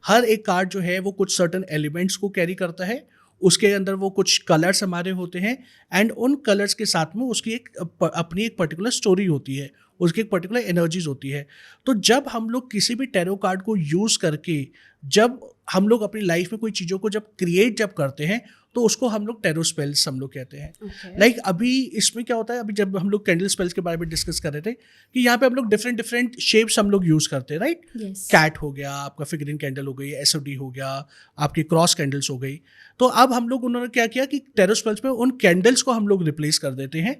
हर एक कार्ड जो है वो कुछ सर्टन एलिमेंट्स को कैरी करता है, उसके अंदर वो कुछ कलर्स हमारे होते हैं एंड उन कलर्स के साथ में उसकी एक अपनी एक पर्टिकुलर स्टोरी होती है, उसकी एक पर्टिकुलर एनर्जीज होती है. तो जब हम लोग किसी भी टैरो कार्ड को यूज़ करके जब हम लोग अपनी लाइफ में कोई चीज़ों को जब क्रिएट जब करते हैं तो उसको हम लोग टैरो स्पेल्स हम लोग कहते हैं. लाइक अभी इसमें क्या होता है, अभी जब हम लोग कैंडल स्पेल्स के बारे में डिस्कस कर रहे थे कि यहाँ पे हम लोग डिफरेंट शेप्स हम लोग यूज़ करते हैं. राइट. कैट हो गया, आपका फिगरिन कैंडल हो गई, एसओडी हो गया, आपकी क्रॉस कैंडल्स हो गई. तो अब हम लोग उन्होंने क्या किया कि टैरो स्पेल्स में उन कैंडल्स को हम लोग रिप्लेस कर देते हैं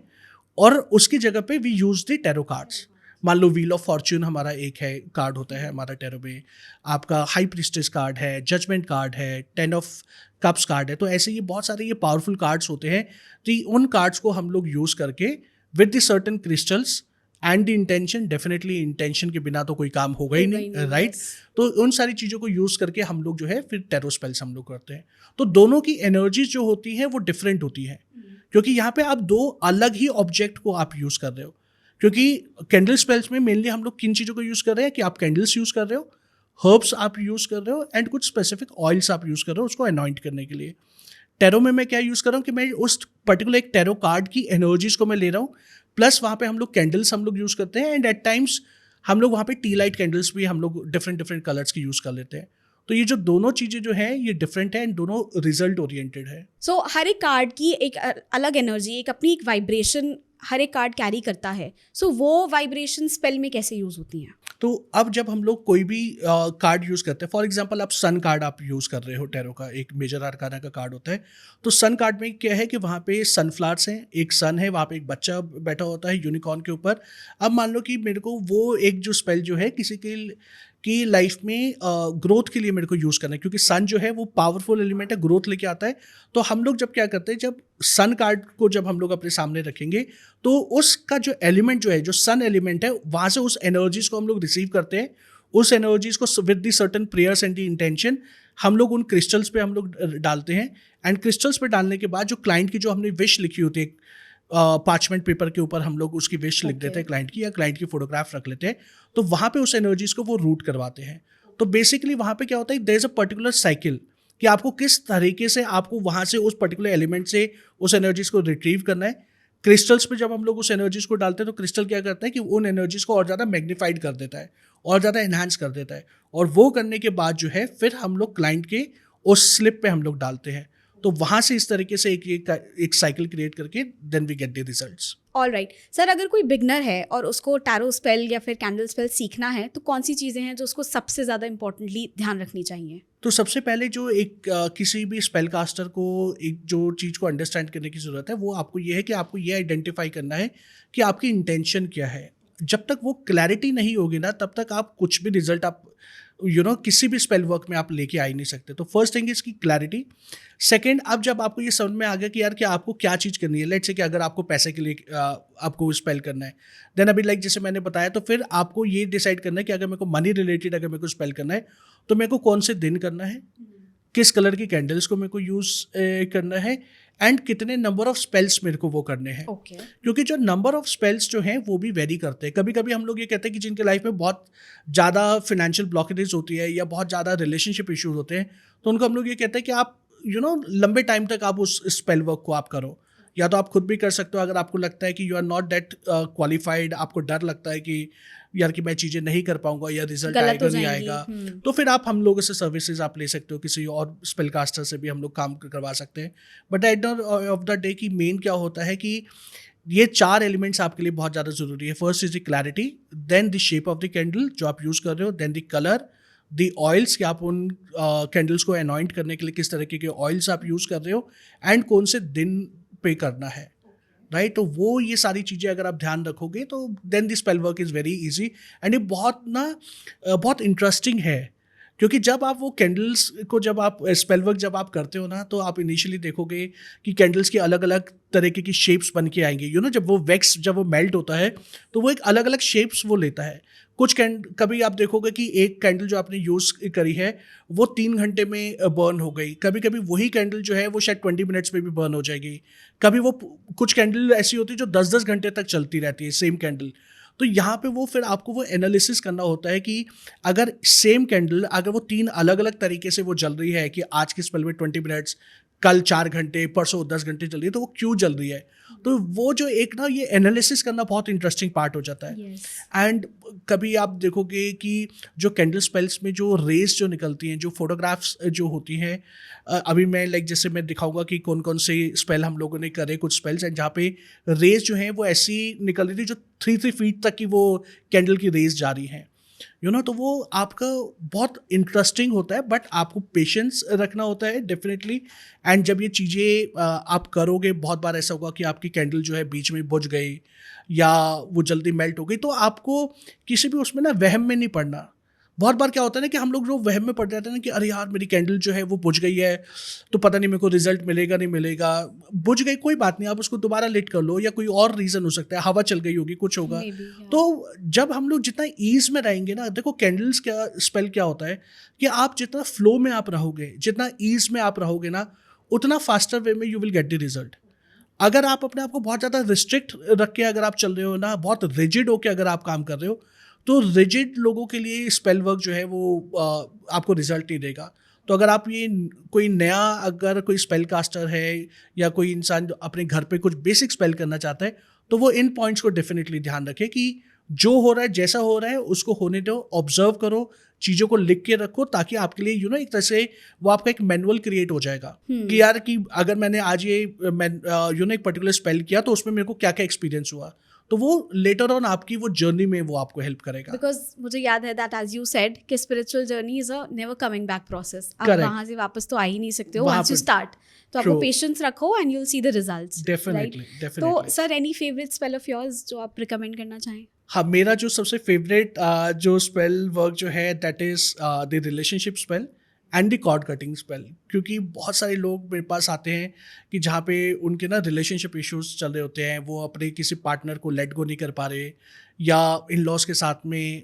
और उसकी जगह पे we use the tarot cards. मान लो व्हील ऑफ फॉर्च्यून हमारा एक है कार्ड होता है हमारा टैरो में, आपका हाई प्रीस्टेस कार्ड है, जजमेंट कार्ड है, 10 ऑफ कप्स कार्ड है. तो ऐसे ये बहुत सारे ये पावरफुल कार्ड्स होते हैं. तो उन कार्ड्स को हम लोग यूज़ करके with the certain crystals and the intention, definitely intention के बिना तो कोई काम होगा ही नहीं. राइट. तो उन सारी चीज़ों को यूज़ करके हम लोग जो है फिर टैरो स्पेल्स हम लोग करते हैं. तो दोनों की एनर्जीज जो होती हैं वो डिफरेंट होती हैं क्योंकि यहाँ पे आप दो अलग ही ऑब्जेक्ट को आप यूज़ कर रहे हो. क्योंकि कैंडल स्पेल्स में मेनली हम लोग किन चीज़ों को यूज़ कर रहे हैं कि आप कैंडल्स यूज़ कर रहे हो, हर्ब्स आप यूज़ कर रहे हो एंड कुछ स्पेसिफिक ऑयल्स आप यूज़ कर रहे हो उसको अनॉइंट करने के लिए. टैरो में मैं क्या यूज़ कर रहा हूँ कि मैं उस पर्टिकुलर एक टैरो कार्ड की एनर्जीज को मैं ले रहा हूँ, प्लस वहाँ पे हम लोग कैंडल्स हम लोग यूज़ करते हैं एंड एट टाइम्स हम लोग वहाँ पे टी लाइट कैंडल्स भी हम लोग डिफरेंट कलर्स की यूज़ कर लेते हैं. तो ये जो दोनों चीज़ें जो हैं ये डिफरेंट है एंड दोनों रिजल्ट ओरिएंटेड है. सो हर एक कार्ड की एक अलग एनर्जी, एक अपनी एक वाइब्रेशन हर एक कार्ड कैरी करता है, सो वो वाइब्रेशन स्पेल में कैसे यूज होती हैं? तो अब जब हम लोग कोई भी कार्ड यूज़ करते हैं, फॉर एग्जांपल आप सन कार्ड आप यूज़ कर रहे हो, टैरो का एक मेजर आर्काना का कार्ड होता है। तो सन कार्ड में क्या है कि वहाँ पे सनफ्लावर्स हैं, एक सन है, वहाँ पे एक बच्चा बैठा होता है यूनिकॉर्न के ऊपर। अब मान लो कि मेरे को वो एक जो स्पेल जो है किसी की लाइफ में ग्रोथ के लिए मेरे को यूज़ करना है, क्योंकि सन जो है वो पावरफुल एलिमेंट है, ग्रोथ लेके आता है। तो हम लोग जब क्या करते हैं, जब सन कार्ड को जब हम लोग अपने सामने रखेंगे, तो उसका जो एलिमेंट जो है, जो सन एलिमेंट है, वहाँ से उस एनर्जीज को हम लोग रिसीव करते हैं। उस एनर्जीज को with the certain prayers and the intention हम लोग उन क्रिस्टल्स पे हम लोग डालते हैं। एंड क्रिस्टल्स पे डालने के बाद जो क्लाइंट की जो हमने विश लिखी होती है, पार्चमेंट पेपर के ऊपर हम लोग उसकी विश लिख देते हैं क्लाइंट की, या क्लाइंट की फोटोग्राफ रख लेते हैं। तो वहाँ पे उस एनर्जीज को वो रूट करवाते हैं। तो बेसिकली वहाँ पे क्या होता है, there is a particular cycle कि आपको किस तरीके से आपको वहाँ से उस पर्टिकुलर एलिमेंट से उस एनर्जीज को रिट्रीव करना है। क्रिस्टल्स पे जब हम लोग उस एनर्जीज को डालते हैं, तो क्रिस्टल क्या करता है कि उन एनर्जीज को और ज़्यादा मैग्नीफाइड कर देता है, और ज़्यादा एनहांस कर देता है। और वो करने के बाद जो है फिर हम लोग क्लाइंट के उस स्लिप पे हम लोग डालते हैं। तो वहाँ से इस तरीके से एक साइकिल क्रिएट करके then we get the results. All right sir, अगर कोई बिगनर है और उसको टैरो स्पेल या फिर कैंडल स्पेल सीखना है, तो कौन सी चीज़ें हैं जो उसको सबसे ज़्यादा इंपॉर्टेंटली ध्यान रखनी चाहिए? तो सबसे पहले जो एक किसी भी स्पेल कास्टर को एक जो चीज़ को अंडरस्टैंड करने की ज़रूरत है, वो आपको ये है कि आपको ये आइडेंटिफाई करना है कि आपकी इंटेंशन क्या है। जब तक वो क्लैरिटी नहीं होगी ना, तब तक आप कुछ भी रिजल्ट आप किसी भी स्पेल वर्क में आप लेके आ ही नहीं सकते। तो फर्स्ट थिंग इसकी क्लैरिटी। सेकंड, अब जब आपको ये समझ में आ गया कि यार कि आपको क्या चीज़ करनी है, लेट्स से कि अगर आपको पैसे के लिए आपको स्पेल करना है, देन अभी लाइक जैसे मैंने बताया, तो फिर आपको ये डिसाइड करना है कि अगर मेरे को मनी रिलेटेड अगर मेरे को स्पेल करना है, तो मेरे को कौन से दिन करना है, किस कलर की कैंडल्स को मेरे को यूज़ करना है, एंड कितने नंबर ऑफ स्पेल्स मेरे को वो करने हैं। क्योंकि जो नंबर ऑफ स्पेल्स जो हैं वो भी वेरी करते हैं। कभी कभी हम लोग ये कहते हैं कि जिनके लाइफ में बहुत ज़्यादा फिनेंशियल ब्लॉकेजेस होती है या बहुत ज़्यादा रिलेशनशिप इश्यूज होते हैं, तो उनको हम लोग ये कहते हैं कि आप लंबे टाइम तक आप उस स्पेल वर्क को आप करो। या तो आप खुद भी कर सकते हो, अगर आपको लगता है कि you are not that qualified, आपको डर लगता है कि यार कि मैं चीज़ें नहीं कर पाऊंगा या रिजल्ट आएगा नहीं आएगा, तो फिर आप हम लोगों से सर्विसेज आप ले सकते हो, किसी और स्पेल कास्टर से भी हम लोग काम करवा सकते हैं। But at the of the day की मेन क्या होता है कि ये 4 एलिमेंट्स आपके लिए बहुत ज़्यादा ज़रूरी है। First is the clarity, then the shape of the candle जो आप यूज़ कर रहे हो, then the colour, the oils कि आप उन कैंडल्स को अनॉइंट करने के लिए किस तरीके के ऑयल्स आप यूज़ कर रहे हो, एंड कौन से दिन पे करना है, राइट। तो वो ये सारी चीज़ें अगर आप ध्यान रखोगे, तो then this spell work is very easy. And ये बहुत इंटरेस्टिंग है, क्योंकि जब आप वो कैंडल्स को जब आप स्पेल वर्क जब आप करते हो ना, तो आप इनिशियली देखोगे कि कैंडल्स की अलग अलग तरीके की शेप्स बन के आएंगी। जब वो वैक्स जब वो मेल्ट होता है, तो वो एक अलग अलग शेप्स वो लेता है। कभी आप देखोगे कि एक कैंडल जो आपने यूज़ करी है वो 3 घंटे में बर्न हो गई, कभी कभी वही कैंडल जो है वो शायद 20 मिनट्स में भी बर्न हो जाएगी। कभी वो कुछ कैंडल ऐसी होती है जो 10-10 घंटे तक चलती रहती है, सेम कैंडल। तो यहाँ पे वो फिर आपको वो एनालिसिस करना होता है कि अगर सेम कैंडल अगर वो 3 अलग अलग तरीके से वो जल रही है, कि आज की स्पेल में 20 मिनट्स, कल 4 घंटे, परसों 10 घंटे चल रही है, तो वो क्यों जल रही है। तो वो जो एक ना ये एनालिसिस करना बहुत इंटरेस्टिंग पार्ट हो जाता है। एंड कभी आप देखोगे कि जो कैंडल स्पेल्स में जो रेज जो निकलती हैं, जो फोटोग्राफ्स जो होती हैं, अभी मैं जैसे मैं दिखाऊंगा कि कौन कौन से स्पेल हम लोगों ने करे, कुछ स्पेल्स एंड जहाँ पे रेज जो हैं वो ऐसी निकल रही थी जो 3 फीट तक की वो कैंडल की रेज जा रही हैं। तो वो आपका बहुत इंटरेस्टिंग होता है, बट आपको पेशेंस रखना होता है डेफिनेटली। एंड जब ये चीज़ें आप करोगे, बहुत बार ऐसा होगा कि आपकी कैंडल जो है बीच में बुझ गई या वो जल्दी मेल्ट हो गई, तो आपको किसी भी उसमें ना वहम में नहीं पड़ना। बहुत बार क्या होता है ना कि हम लोग जो वहम में पड़ जाते हैं ना कि अरे यार मेरी कैंडल जो है वो बुझ गई है, तो पता नहीं मेरे को रिजल्ट मिलेगा नहीं मिलेगा। बुझ गई कोई बात नहीं, आप उसको दोबारा लिट कर लो, या कोई और रीज़न हो सकता है, हवा चल गई होगी, कुछ होगा। तो जब हम लोग जितना ईज में रहेंगे ना, देखो कैंडल्स क्या स्पेल क्या होता है कि आप जितना फ्लो में आप रहोगे, जितना ईज में आप रहोगे ना, उतना फास्टर वे में you will get the result. अगर आप अपने आप को बहुत ज़्यादा रिस्ट्रिक्ट रख के अगर आप चल रहे हो ना, बहुत रिजिड होकर अगर आप काम कर रहे हो, तो रिजिड लोगों के लिए स्पेल वर्क जो है वो आपको रिजल्ट नहीं देगा। तो अगर आप ये कोई नया अगर कोई स्पेल कास्टर है या कोई इंसान जो अपने घर पे कुछ बेसिक स्पेल करना चाहता है, तो वो इन पॉइंट्स को डेफिनेटली ध्यान रखे कि जो हो रहा है जैसा हो रहा है उसको होने दो, ऑब्जर्व करो, चीज़ों को लिख के रखो, ताकि आपके लिए एक तरह से वो आपका एक मैनुअल क्रिएट हो जाएगा कि यार कि अगर मैंने आज ये एक पर्टिकुलर स्पेल किया तो उसमें मेरे को क्या क्या एक्सपीरियंस हुआ, तो वो लेटर ऑन आपकी वो जर्नी में वो आपको हेल्प करेगा। बिकॉज मुझे याद है दैट एज यू सेड कि spiritual journey is a never coming back process. आप Correct. वहां से वापस तो आ ही नहीं सकते हो वहाँ वंस यू पे- स्टार्ट। तो आपको True. पेशेंस रखो and you will see the results. Definitely तो definitely. Sir any favourite spell of yours जो आप रिकमेंड करना चाहें? हाँ, मेरा जो सबसे फेवरेट जो स्पेल वर्क जो है that is the relationship spell and the cord cutting spell, क्योंकि बहुत सारे लोग मेरे पास आते हैं कि जहाँ पे उनके ना रिलेशनशिप इश्यूज चल रहे होते हैं, वो अपने किसी पार्टनर को लेट गो नहीं कर पा रहे, या इन लॉज के साथ में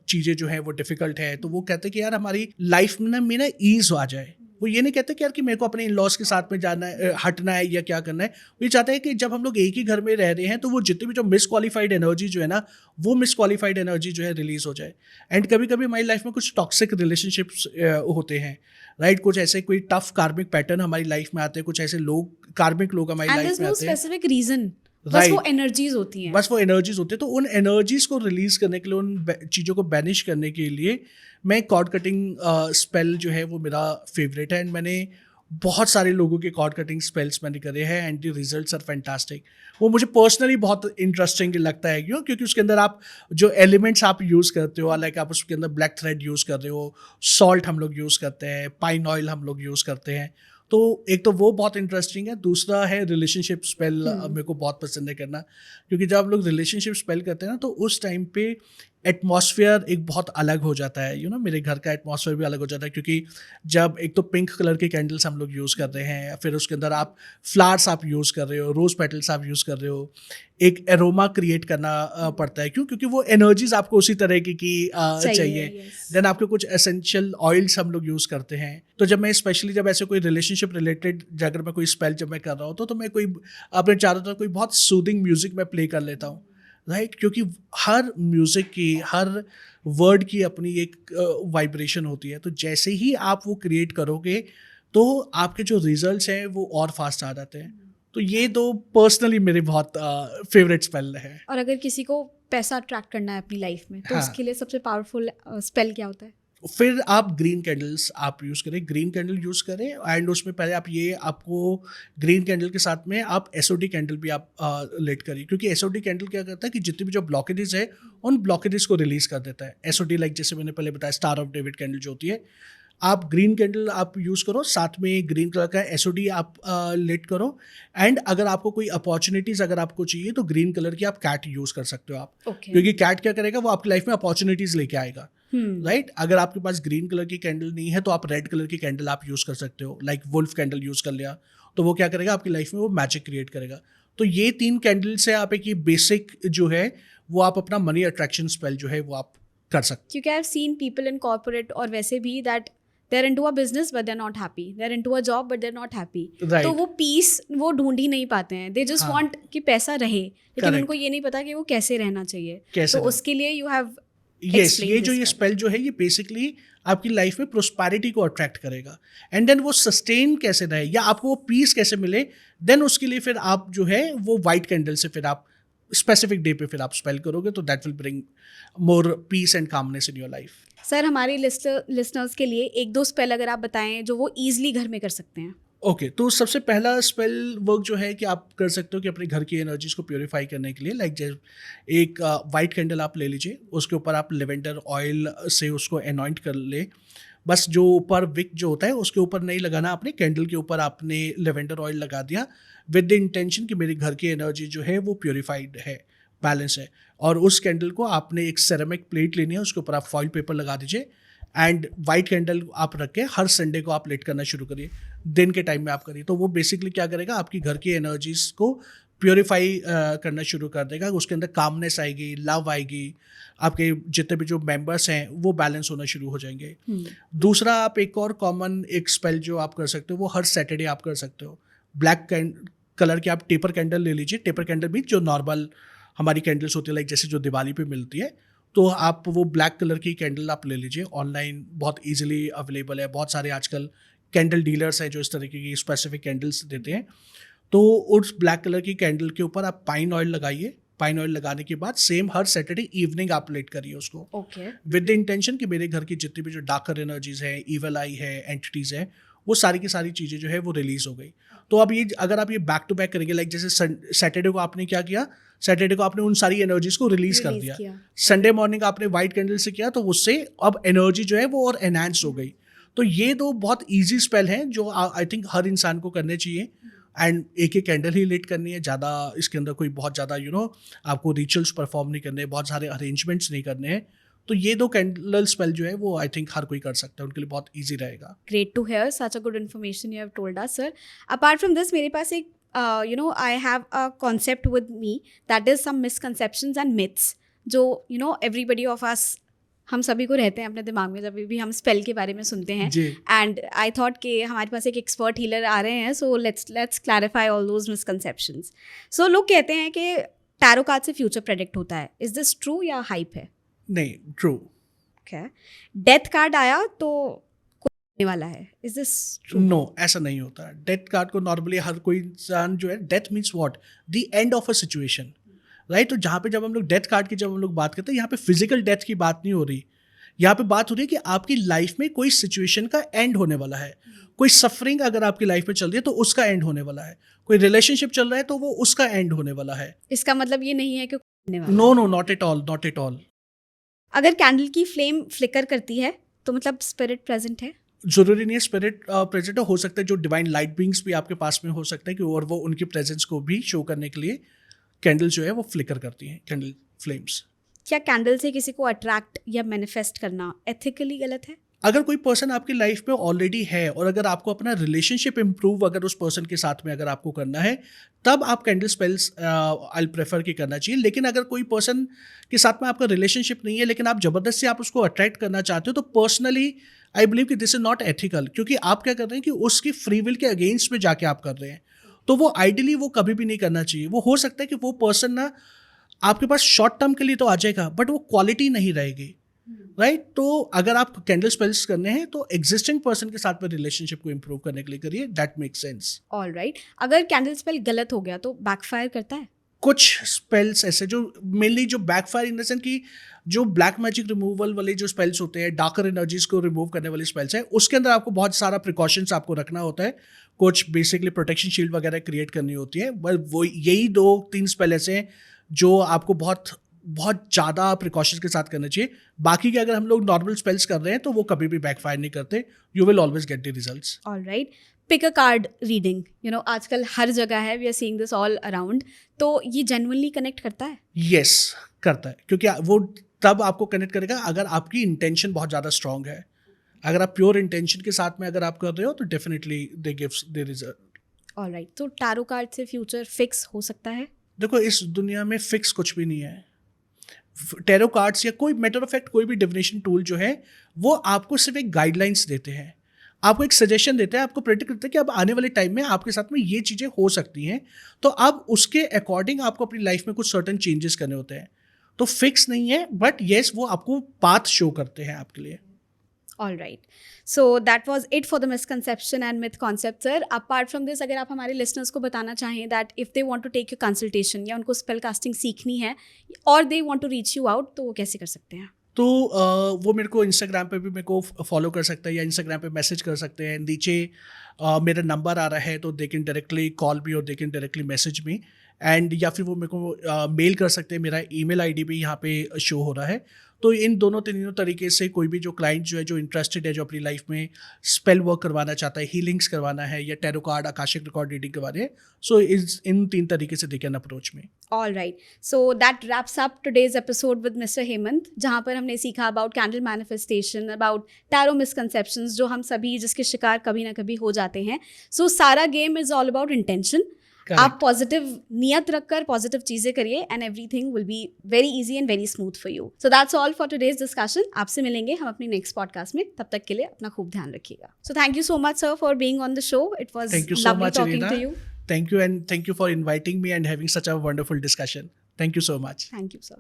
चीज़ें जो है वो डिफ़िकल्ट है, तो वो कहते हैं कि यार हमारी लाइफ में ना ईज आ जाए। वो ये नहीं कहते कि यार कि मेरे को अपने इन लॉज के साथ में जाना है, हटना है या क्या करना है। वो ये चाहते हैं कि जब हम लोग एक ही घर में रह रहे हैं तो वो जितनी भी जो मिसक्वालीफाइड एनर्जी जो है ना, वो मिसक्वालीफाइड एनर्जी जो है रिलीज हो जाए। एंड कभी कभी हमारी लाइफ में कुछ टॉक्सिक रिलेशनशिप्स होते हैं, राइट? कुछ ऐसे कोई टफ कार्मिक पैटर्न हमारी लाइफ में आते हैं, कुछ ऐसे लोग कार्मिक लोग हमारी एंड लाइफ देयर में नो आते हैं। स्पेसिफिक रीजन, बस Right. वो एनर्जीज होती हैं। बस वो एनर्जीज होती है, तो उन एनर्जीज को रिलीज करने के लिए, उन चीज़ों को बैनिश करने के लिए मैं कॉर्ड कटिंग स्पेल जो है वो मेरा फेवरेट है। एंड मैंने बहुत सारे लोगों के कॉर्ड कटिंग स्पेल्स मैंने करे हैं and the results are fantastic. वो मुझे पर्सनली बहुत इंटरेस्टिंग लगता है, क्यों? क्योंकि उसके अंदर आप जो एलिमेंट्स आप यूज़ करते हो, लाइक आप उसके अंदर ब्लैक थ्रेड यूज़ कर रहे हो, सॉल्ट हम लोग यूज़ करते हैं, पाइन ऑयल हम लोग यूज़ करते हैं। तो एक तो वो बहुत इंटरेस्टिंग है, दूसरा है रिलेशनशिप स्पेल। मेरे को बहुत पसंद है करना, क्योंकि जब आप लोग रिलेशनशिप स्पेल करते हैं ना, तो उस टाइम पे एटमॉस्फेयर एक बहुत अलग हो जाता है। मेरे घर का एटमॉस्फेयर भी अलग हो जाता है, क्योंकि जब एक तो पिंक कलर के कैंडल्स हम लोग यूज़ कर रहे हैं, फिर उसके अंदर आप फ्लावर्स आप यूज़ कर रहे हो, रोज़ पेटल्स आप यूज़ कर रहे हो, एक एरोमा क्रिएट करना पड़ता है। क्यों? क्योंकि वो एनर्जीज आपको उसी तरह की चाहिए। yes. देन आपके कुछ एसेंशियल ऑयल्स हम लोग यूज़ करते हैं। तो जब मैं स्पेशली जब ऐसे कोई रिलेशनशिप रिलेटेड अगर मैं कोई स्पेल जब मैं कर रहा होता हूँ, तो मैं कोई अपने चारों तरफ कोई बहुत सूदिंग म्यूजिक मैं प्ले कर लेता हूँ, राइट? क्योंकि हर म्यूजिक की, हर वर्ड की अपनी एक वाइब्रेशन होती है। तो जैसे ही आप वो क्रिएट करोगे तो आपके जो रिजल्ट्स हैं वो और फास्ट आ जाते हैं। तो ये दो पर्सनली मेरे बहुत फेवरेट स्पेल है। और अगर किसी को पैसा अट्रैक्ट करना है अपनी लाइफ में, तो हाँ। उसके लिए सबसे पावरफुल स्पेल क्या होता है? फिर आप ग्रीन कैंडल्स आप यूज़ करें, ग्रीन कैंडल यूज़ करें। एंड उसमें पहले आपको ग्रीन कैंडल के साथ में आप एसओडी कैंडल भी आप लेट करिए, क्योंकि एसओडी कैंडल क्या करता है कि जितनी भी जो ब्लॉकेजेस है उन ब्लॉकेजेस को रिलीज कर देता है। एसओडी लाइक जैसे मैंने पहले बताया, स्टार ऑफ डेविड कैंडल जो होती है, आप ग्रीन कैंडल आप यूज़ करो, साथ में ग्रीन कलर का एसओडी आप लेट करो। एंड अगर आपको कोई अपॉर्चुनिटीज़ अगर आपको चाहिए तो ग्रीन कलर की आप कैट यूज़ कर सकते हो आप, Okay. क्योंकि कैट क्या करेगा, वो आपकी लाइफ में अपॉर्चुनिटीज़ लेके आएगा, राइट? अगर आपके पास ग्रीन कलर की कैंडल नहीं है तो आप रेड कलर की कैंडल आप यूज़ कर सकते हो, लाइक वुल्फ कैंडल यूज़ कर लिया, तो वो क्या करेगा आपकी लाइफ में, वो मैजिक क्रिएट करेगा। तो ये 3 कैंडल से आप एक ये बेसिक जो है वो आप अपना मनी अट्रैक्शन स्पेल जो है वो आप कर सकते क्योंकि I have seen people in corporate और वैसे भी that they are into a business but they are not happy, they are into a job but they are not happy. Right. तो वो पीस वो ढूंढ ही नहीं पाते हैं। दे जस्ट हाँ। वांट कि पैसा रहे, लेकिन Correct. उनको ये नहीं पता कि वो कैसे रहना चाहिए। कैसे तो रहना। उसके लिए यू हैव यस, explain ये जो this ये spell. स्पेल जो है ये बेसिकली आपकी लाइफ में प्रोस्पैरिटी को अट्रैक्ट करेगा। एंड देन वो सस्टेन कैसे रहे या आपको वो पीस कैसे मिले, देन उसके लिए फिर आप जो है वो वाइट कैंडल से फिर आप स्पेसिफिक डे पे फिर आप स्पेल करोगे, तो that will bring more peace and calmness in your life. Sir हमारे लिसनर्स के लिए 1-2 स्पेल अगर आप बताएं जो वो ईजिली घर में कर सकते हैं। ओके, तो सबसे पहला स्पेल वर्क जो है कि आप कर सकते हो कि अपने घर की एनर्जीज को प्योरीफाई करने के लिए, लाइक एक वाइट कैंडल आप ले लीजिए, उसके ऊपर आप लेवेंडर ऑयल से उसको एनॉइंट कर ले। बस जो ऊपर विक जो होता है उसके ऊपर नहीं लगाना, अपने कैंडल के ऊपर आपने लेवेंडर ऑयल लगा दिया विद द इंटेंशन कि मेरे घर की एनर्जी जो है वो प्योरीफाइड है, बैलेंस है। और उस कैंडल को आपने एक सेरेमिक प्लेट लेनी है, उसके ऊपर आप फॉइल पेपर लगा दीजिए एंड वाइट कैंडल आप रख के हर संडे को आप लेट करना शुरू करिए, दिन के टाइम में आप करिए। तो वो बेसिकली क्या करेगा, आपकी घर की एनर्जीज को प्योरीफाई करना शुरू कर देगा। उसके अंदर कामनेस आएगी, लव आएगी, आपके जितने भी जो मेंबर्स हैं वो बैलेंस होना शुरू हो जाएंगे। दूसरा, आप एक और कॉमन एक स्पेल जो आप कर सकते हो वो हर सैटरडे आप कर सकते हो। ब्लैक कलर के आप टेपर कैंडल ले लीजिए। टेपर कैंडल भी जो नॉर्मल हमारी कैंडल्स होती है, लाइक जैसे जो दिवाली पे मिलती है, तो आप वो ब्लैक कलर की कैंडल आप ले लीजिए। ऑनलाइन बहुत इजीली अवेलेबल है, बहुत सारे आजकल कैंडल डीलर्स हैं जो इस तरीके की स्पेसिफिक कैंडल्स देते हैं। तो उस ब्लैक कलर की कैंडल के ऊपर आप पाइन ऑयल लगाइए पाइन ऑयल लगाने के बाद सेम हर सैटरडे इवनिंग आप लेट करिए उसको, ओके विद द इंटेंशन कि मेरे घर की जितनी भी जो डार्कर एनर्जीज है, इवल आई है, एंटिटीज है, वो सारी की सारी चीज़ें जो है वो रिलीज हो गई। तो अब ये अगर आप ये बैक टू बैक करेंगे, लाइक जैसे सैटरडे को आपने क्या किया, सैटरडे को आपने उन सारी एनर्जीज को रिलीज कर दिया, संडे मॉर्निंग आपने वाइट कैंडल से किया, तो उससे अब एनर्जी जो है वो और एनहांस हो गई। तो ये दो बहुत ईजी स्पेल हैं जो आई थिंक हर इंसान को करने चाहिए, एंड एक एक कैंडल ही लिट करनी है, ज़्यादा इसके अंदर कोई बहुत ज़्यादा आपको रिचुअल्स परफॉर्म नहीं करने, बहुत सारे अरेंजमेंट्स नहीं करने हैं। तो ये दो कैंडल स्पेल जो है वो आई थिंक हर कोई कर सकता है, उनके लिए बहुत ईजी रहेगा। Great to hear, such a good information you have told us sir. Apart from this मेरे पास एक I have a concept with me that is some misconceptions and myths जो एवरीबडी ऑफ अस, हम सभी को रहते हैं अपने दिमाग में जब भी हम स्पेल के बारे में सुनते हैं। एंड आई थॉट कि हमारे पास एक एक्सपर्ट हीलर आ रहे हैं, so let's clarify all those misconceptions. So लोग कहते हैं कि टैरो कार्ड से फ्यूचर प्रेडिक्ट होता है, इज दिस ट्रू या हाइप है? नहीं, ट्रू। ओके, डेथ कार्ड आया तो कोई होने वाला है, इज दिस ट्रू? नो, ऐसा नहीं होता। डेथ कार्ड को नॉर्मली हर कोई इंसान जो है, death means what, the end of a situation, right? तो जहाँ पे जब हम लोग डेथ कार्ड की जब हम लोग बात करते हैं, यहाँ पे फिजिकल डेथ की बात नहीं हो रही, यहाँ पे बात हो रही है कि आपकी लाइफ में कोई सिचुएशन का एंड होने वाला है, कोई सफरिंग अगर आपकी लाइफ में चल रही है तो उसका एंड होने वाला है, कोई रिलेशनशिप चल रहा है तो वो उसका एंड होने वाला है। इसका मतलब ये नहीं है कि होने वाला। No no, not at all, not at all. अगर कैंडल की फ्लेम फ्लिकर करती है तो मतलब स्पिरिट प्रेजेंट है? जरूरी नहीं है स्पिरिट प्रेजेंट हो सकता है, जो डिवाइन लाइट बीइंग्स भी आपके पास में हो सकता है कि और वो उनकी प्रेजेंस को भी शो करने के लिए कैंडल जो है वो फ्लिकर करती हैं, कैंडल फ्लेम्स। क्या कैंडल से किसी को अट्रैक्ट या मैनिफेस्ट करना एथिकली गलत है? अगर कोई पर्सन आपकी लाइफ में ऑलरेडी है और अगर आपको अपना रिलेशनशिप इंप्रूव अगर उस पर्सन के साथ में अगर आपको करना है, तब आप कैंडल स्पेल्स आई प्रेफर कि करना चाहिए। लेकिन अगर कोई पर्सन के साथ में आपका रिलेशनशिप नहीं है लेकिन आप ज़बरदस्ती आप उसको अट्रैक्ट करना चाहते हो, तो पर्सनली आई बिलीव कि दिस इज नॉट एथिकल, क्योंकि आप क्या कर रहे हैं कि उसकी फ्री विल के अगेंस्ट में जाके आप कर रहे हैं। तो वो आइडियली वो कभी भी नहीं करना चाहिए। वो हो सकता है कि वो पर्सन ना आपके पास शॉर्ट टर्म के लिए तो आ जाएगा, बट वो क्वालिटी नहीं रहेगी, राइट? तो अगर आप कैंडल स्पेल्स करने हैं तो एग्जिस्टिंग पर्सन के साथ में रिलेशनशिप को इंप्रूव करने के लिए करिए, that makes sense. All right, अगर कैंडल स्पेल गलत हो गया तो बैकफायर करता है? कुछ स्पेल्स ऐसे जो मेनली जो बैकफायर इन द सेंस कि जो ब्लैक मैजिक रिमूवल वाले जो स्पेल्स होते हैं, डार्कर एनर्जीज को रिमूव करने वाले स्पेल्स हैं, उसके अंदर आपको बहुत सारा प्रिकॉशंस आपको रखना होता है, कुछ बेसिकली प्रोटेक्शन शील्ड वगैरह क्रिएट करनी होती है। बट वो यही 2-3 स्पेल ऐसे हैं जो आपको बहुत बहुत ज़्यादा प्रिकॉशंस के साथ करना चाहिए। बाकी के अगर हम लोग नॉर्मल स्पेल्स कर रहे हैं तो वो कभी भी बैकफायर नहीं करते, you will always get the results. All right, pick a card reading आजकल हर जगह है, we are seeing this all around, तो ये जेन्युइनली कनेक्ट करता है? यस, करता है, क्योंकि वो तब आपको कनेक्ट करेगा अगर आपकी इंटेंशन बहुत ज़्यादा स्ट्रांग है। अगर आप प्योर इंटेंशन के साथ में अगर आप कर रहे हो तो definitely they gives the result. All right, तो टैरो कार्ड से फ्यूचर फिक्स हो सकता है? देखो, इस दुनिया में फिक्स कुछ भी नहीं है। टैरो कार्ड्स या कोई मैटर ऑफ फैक्ट कोई भी डिविनेशन टूल जो है वो आपको सिर्फ एक गाइडलाइंस देते हैं, आपको एक सजेशन देते हैं, आपको प्रेडिक्ट करते हैं कि अब आने वाले टाइम में आपके साथ में ये चीज़ें हो सकती हैं, तो अब उसके अकॉर्डिंग आपको अपनी लाइफ में कुछ सर्टन चेंजेस करने होते हैं। तो फिक्स नहीं है, बट येस वो आपको पाथ शो करते हैं आपके लिए। All right. So that was it for the misconception and myth concept, sir. Apart from this, अगर आप हमारे listeners को बताना चाहें that if they want to take your consultation या उनको spell casting सीखनी है और they want to reach you out, तो वो कैसे कर सकते हैं? तो वो मेरे को इंस्टाग्राम पे भी मेरे को फॉलो कर सकते हैं या इंस्टाग्राम पे मैसेज कर सकते हैं। नीचे मेरा नंबर आ रहा है तो they can directly call me और they can directly message me, and या फिर वो मेरे को मेल कर सकते हैं। मेरा ईमेल आईडी भी यहाँ पे शो हो रहा है। तो इन दोनों तीनों तरीके से कोई भी जो क्लाइंट जो है, जो इंटरेस्टेड है, जो अपनी लाइफ में स्पेल वर्क करवाना चाहता है, हीलिंग्स करवाना है या tarot card Akashic record reading करवाने हैं, सो इन 3 तरीके से दे कैन अप्रोच में। All right. So that wraps up today's episode with Mr. Hemant, जहाँ पर हमने सीखा about candle manifestation, about tarot misconceptions, जो हम सभी जिसके शिकार कभी ना कभी हो जाते हैं। So सारा game is all about intention. आप पॉजिटिव नियत रखकर पॉजिटिव चीजें करिए and everything will be very easy and very smooth for you. So that's all for today's discussion. आपसे मिलेंगे हम अपनी नेक्स्ट पॉडकास्ट में, तब तक के लिए अपना खूब ध्यान रखिएगा। So thank you so much sir for being on the show. It was lovely talking to you. Thank you, and thank you for inviting me and having such a wonderful discussion. Thank you so much. Thank you, sir.